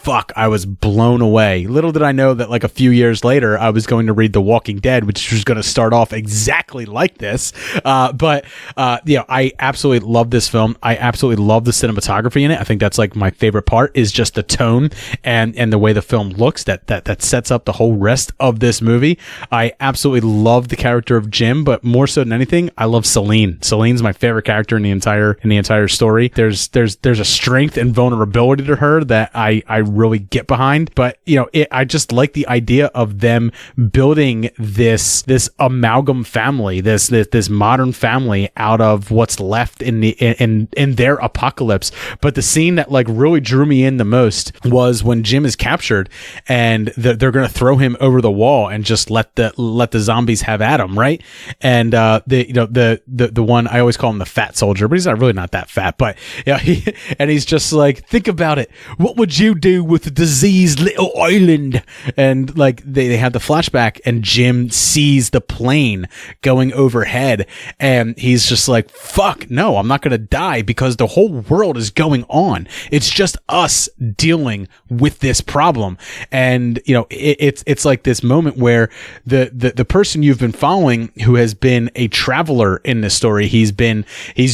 fuck, I was blown away. Little did I know that like a few years later, I was going to read The Walking Dead, which was going to start off exactly like this. But I absolutely love this film. I absolutely love the cinematography in it. I think that's like my favorite part, is just the tone and the way the film looks that sets up the whole rest of this movie. I absolutely love the character of Jim, but more so than anything, I love Celine. Celine's my favorite character in the entire story. There's a strength and vulnerability to her that I really get behind. But I just like the idea of them building this amalgam family, this modern family out of what's left in their apocalypse. But the scene that like really drew me in the most was when Jim is captured and they're going to throw him over the wall and just let the zombies have at him, right? And the one, I always call him the fat soldier, but he's really not that fat. But he's just like, think about it. What would you do with a diseased little island? And like they have the flashback, and Jim sees the plane going overhead, and he's just like, fuck no, I'm not going to die because the whole world is going on. It's just us dealing with this problem. And it's like this moment where the person you've been following, who has been a traveler in this story, he's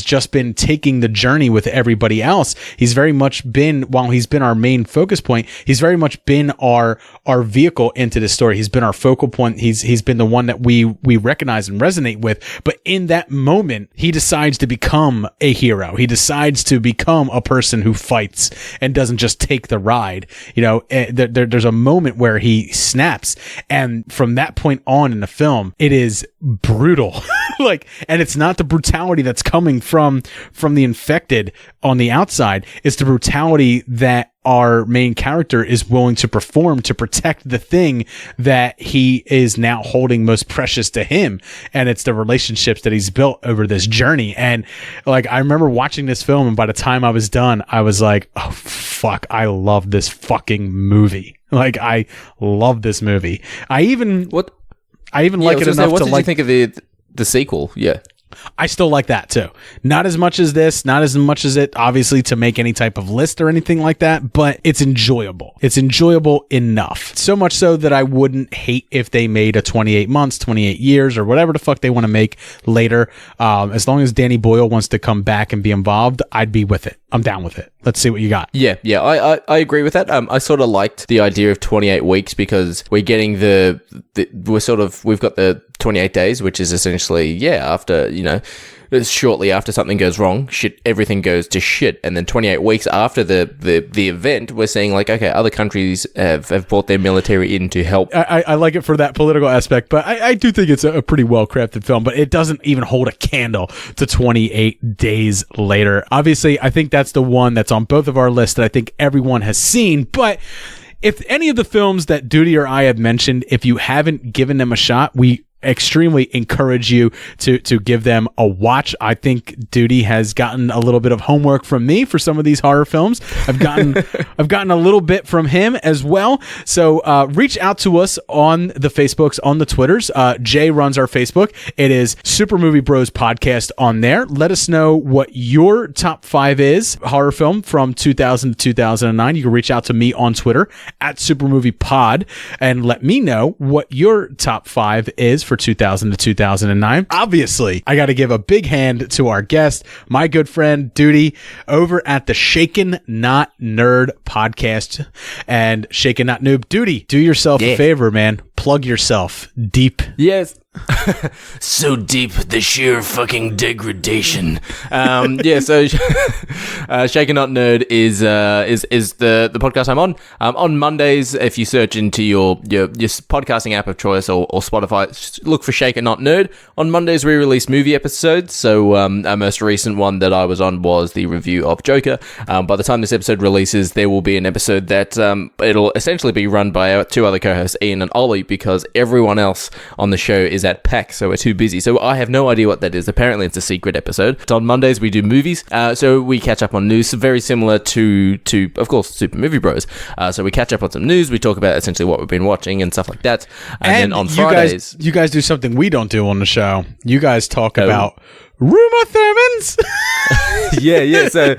just been taking the journey with everybody else. He's very much been, while he's been our main focus point, he's very much been our vehicle into this story. He's been our focal point. He's been the one that we recognize and resonate with. But in that moment, he decides to become a hero. He decides to become a person who fights and doesn't just take the ride. There's a moment where he snaps, and from that point on in the film, it is brutal. And it's not the brutality that's coming from the infected on the outside. It's the brutality that our main character is willing to perform to protect the thing that he is now holding most precious to him. And it's the relationships that he's built over this journey. And like, I remember watching this film, and by the time I was done, I was like, oh fuck, I love this fucking movie. Like, I love this movie. I even like it enough to like. What did you think of the sequel? Yeah. I still like that too. Not as much as this, not as much as it, obviously, to make any type of list or anything like that, but it's enjoyable. It's enjoyable enough. So much so that I wouldn't hate if they made a 28 months, 28 years, or whatever the fuck they want to make later. As long as Danny Boyle wants to come back and be involved, I'd be with it. I'm down with it. Let's see what you got. Yeah, I agree with that. I sort of liked the idea of 28 weeks because we're getting we've got the 28 days, which is essentially, after, shortly after something goes wrong, everything goes to shit. And then 28 weeks after the event, we're seeing like, okay, other countries have brought their military in to help. I like it for that political aspect, but I do think it's a pretty well-crafted film, but it doesn't even hold a candle to 28 days later. Obviously, I think that's the one that's on both of our lists that I think everyone has seen, but if any of the films that Dudi or I have mentioned, if you haven't given them a shot, we extremely encourage you to give them a watch. I think Dudi has gotten a little bit of homework from me for some of these horror films. I've gotten a little bit from him as well. So reach out to us on the Facebooks, on the Twitters. Jay runs our Facebook. It is Super Movie Bros Podcast on there. Let us know what your top 5 is, horror film from 2000 to 2009. You can reach out to me on Twitter at Super Movie Pod and let me know what your top 5 is for 2000 to 2009. Obviously, I got to give a big hand to our guest, my good friend Dudi, over at the Shaken Not Nerd podcast and Shaken Not Noob. Dudi, do yourself a favor, man. Plug yourself deep. Yes. So deep, the sheer fucking degradation. So Shaken Not Nerd is the podcast I'm on. On Mondays, if you search into your podcasting app of choice or Spotify, look for Shaken Not Nerd. On Mondays, we release movie episodes. So our most recent one that I was on was the review of Joker. By the time this episode releases, there will be an episode that it'll essentially be run by our 2 other co-hosts, Ian and Ollie, because everyone else on the show is at PAX, so we're too busy. So I have no idea what that is. Apparently it's a secret episode. But on Mondays we do movies, so we catch up on news, very similar to of course Super Movie Bros. So we catch up on some news, we talk about essentially what we've been watching and stuff like that. And then on Fridays, you guys do something we don't do on the show. You guys talk about Uma Thurman's. yeah. So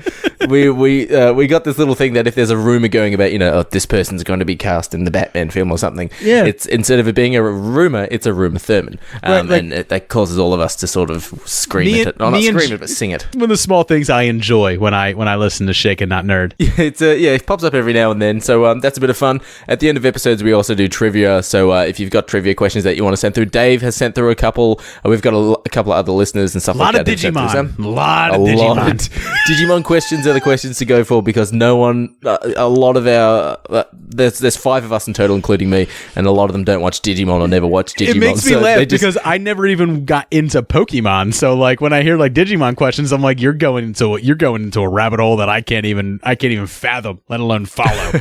we got this little thing that if there's a rumor going about, this person's going to be cast in the Batman film or something, it's instead of it being a rumor, it's a Uma Thurman, and that causes all of us to sort of scream at it. Not scream it, but sing it. One of the small things I enjoy when I listen to Shaken Not Nerd. It pops up every now and then. So that's a bit of fun. At the end of episodes, we also do trivia. So if you've got trivia questions that you want to send through, Dave has sent through a couple. We've got a couple of other listeners and stuff like lot of Digimon. A lot of Digimon. Digimon questions are the questions to go for because no one, a lot of our, there's 5 of us in total, including me, and a lot of them don't watch Digimon or never watch Digimon. It makes me laugh because I never even got into Pokemon. So like when I hear like Digimon questions, I'm like, you're going into a rabbit hole that I can't even fathom, let alone follow.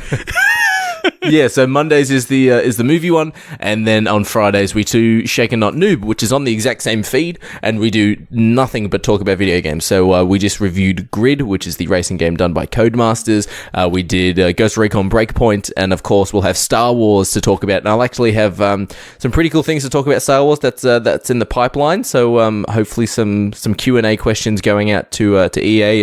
Yeah, so Mondays is the movie one, and then on Fridays we do Shaken Not Noob, which is on the exact same feed, and we do nothing but talk about video games. So we just reviewed Grid, which is the racing game done by Codemasters. We did Ghost Recon Breakpoint, and of course we'll have Star Wars to talk about. And I'll actually have some pretty cool things to talk about Star Wars that's in the pipeline. So hopefully some Q&A questions going out to EA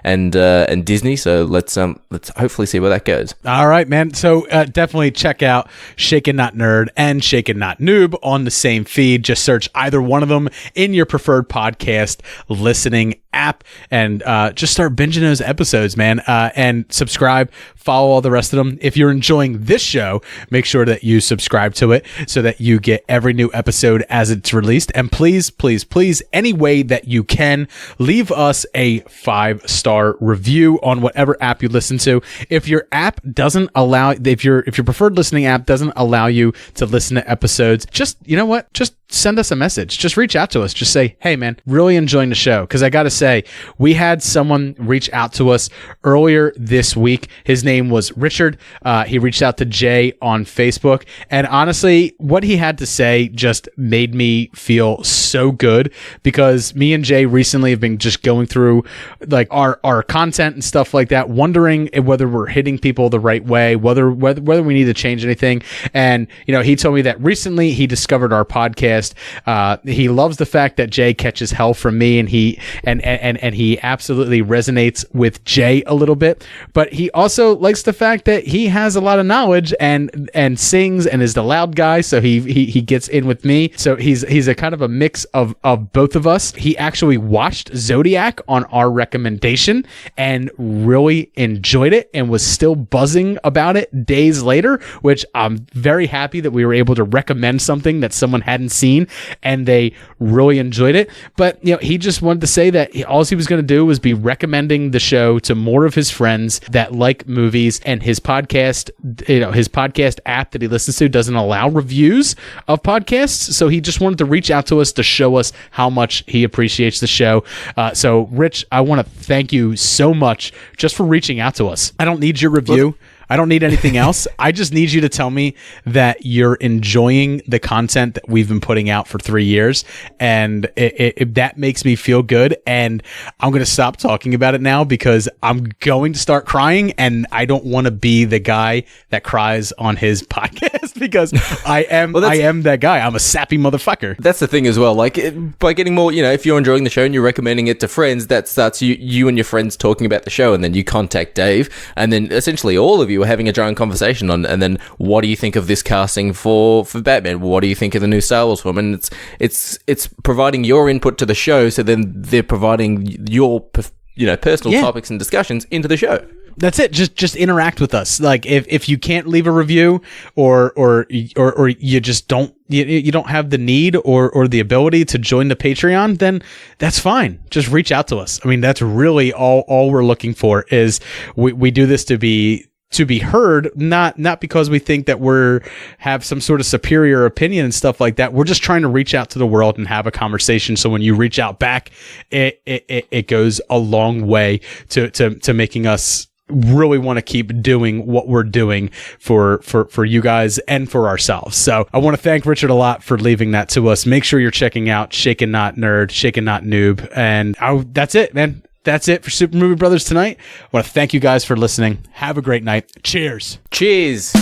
and Disney. So let's hopefully see where that goes. All right, man. So definitely check out Shaken Not Nerd and Shaken Not Noob on the same feed. Just search either one of them in your preferred podcast listening app and just start binging those episodes, man. And subscribe, follow all the rest of them. If you're enjoying this show, make sure that you subscribe to it so that you get every new episode as it's released. And please, please, please, any way that you can, leave us a 5-star review on whatever app you listen to. If your app doesn't allow, if your preferred listening app doesn't allow you to listen to episodes, just, you know what? Just send us a message. Just reach out to us. Just say, hey man, really enjoying the show. Because I got to say, we had someone reach out to us earlier this week. His name was Richard. He reached out to Jay on Facebook. And honestly, what he had to say just made me feel so good, because me and Jay recently have been just going through like our content and stuff like that, wondering whether we're hitting people the right way, whether we need to change anything. And, you know, he told me that recently he discovered our podcast. He loves the fact that Jay catches hell from me, and he absolutely resonates with Jay a little bit. But he also likes the fact that he has a lot of knowledge and sings and is the loud guy, so he gets in with me. So he's a kind of a mix of both of us. He actually watched Zodiac on our recommendation and really enjoyed it and was still buzzing about it days later, which I'm very happy that we were able to recommend something that someone hadn't seen and they really enjoyed it. But, you know, he just wanted to say that all he was going to do was be recommending the show to more of his friends that like movies, and his podcast, you know, his podcast app that he listens to doesn't allow reviews of podcasts. So he just wanted to reach out to us to show us how much he appreciates the show. So Rich, I want to thank you so much just for reaching out to us. I don't need your review. I don't need anything else. I just need you to tell me that you're enjoying the content that we've been putting out for 3 years. And that makes me feel good. And I'm going to stop talking about it now because I'm going to start crying, and I don't want to be the guy that cries on his podcast because I am that guy. I'm a sappy motherfucker. That's the thing as well. Like, by getting more, you know, if you're enjoying the show and you're recommending it to friends, that starts you and your friends talking about the show, and then you contact Dave, and then essentially all of you are having a giant conversation on, and then what do you think of this casting for Batman? What do you think of the new Star Wars film? And it's providing your input to the show, so then they're providing your personal topics and discussions into the show. That's it. Just interact with us. Like if you can't leave a review or you just don't you don't have the need or the ability to join the Patreon, then that's fine. Just reach out to us. I mean, that's really all we're looking for. Is we do this to be heard, not because we think that we're have some sort of superior opinion and stuff like that. We're just trying to reach out to the world and have a conversation. So when you reach out back, it goes a long way to making us really want to keep doing what we're doing for you guys and for ourselves. So I want to thank Richard a lot for leaving that to us. Make sure you're checking out Shaken Not Nerd, Shaken Not Noob. And that's it, man. That's it for Super Movie Brothers tonight. I want to thank you guys for listening. Have a great night. Cheers. Cheers.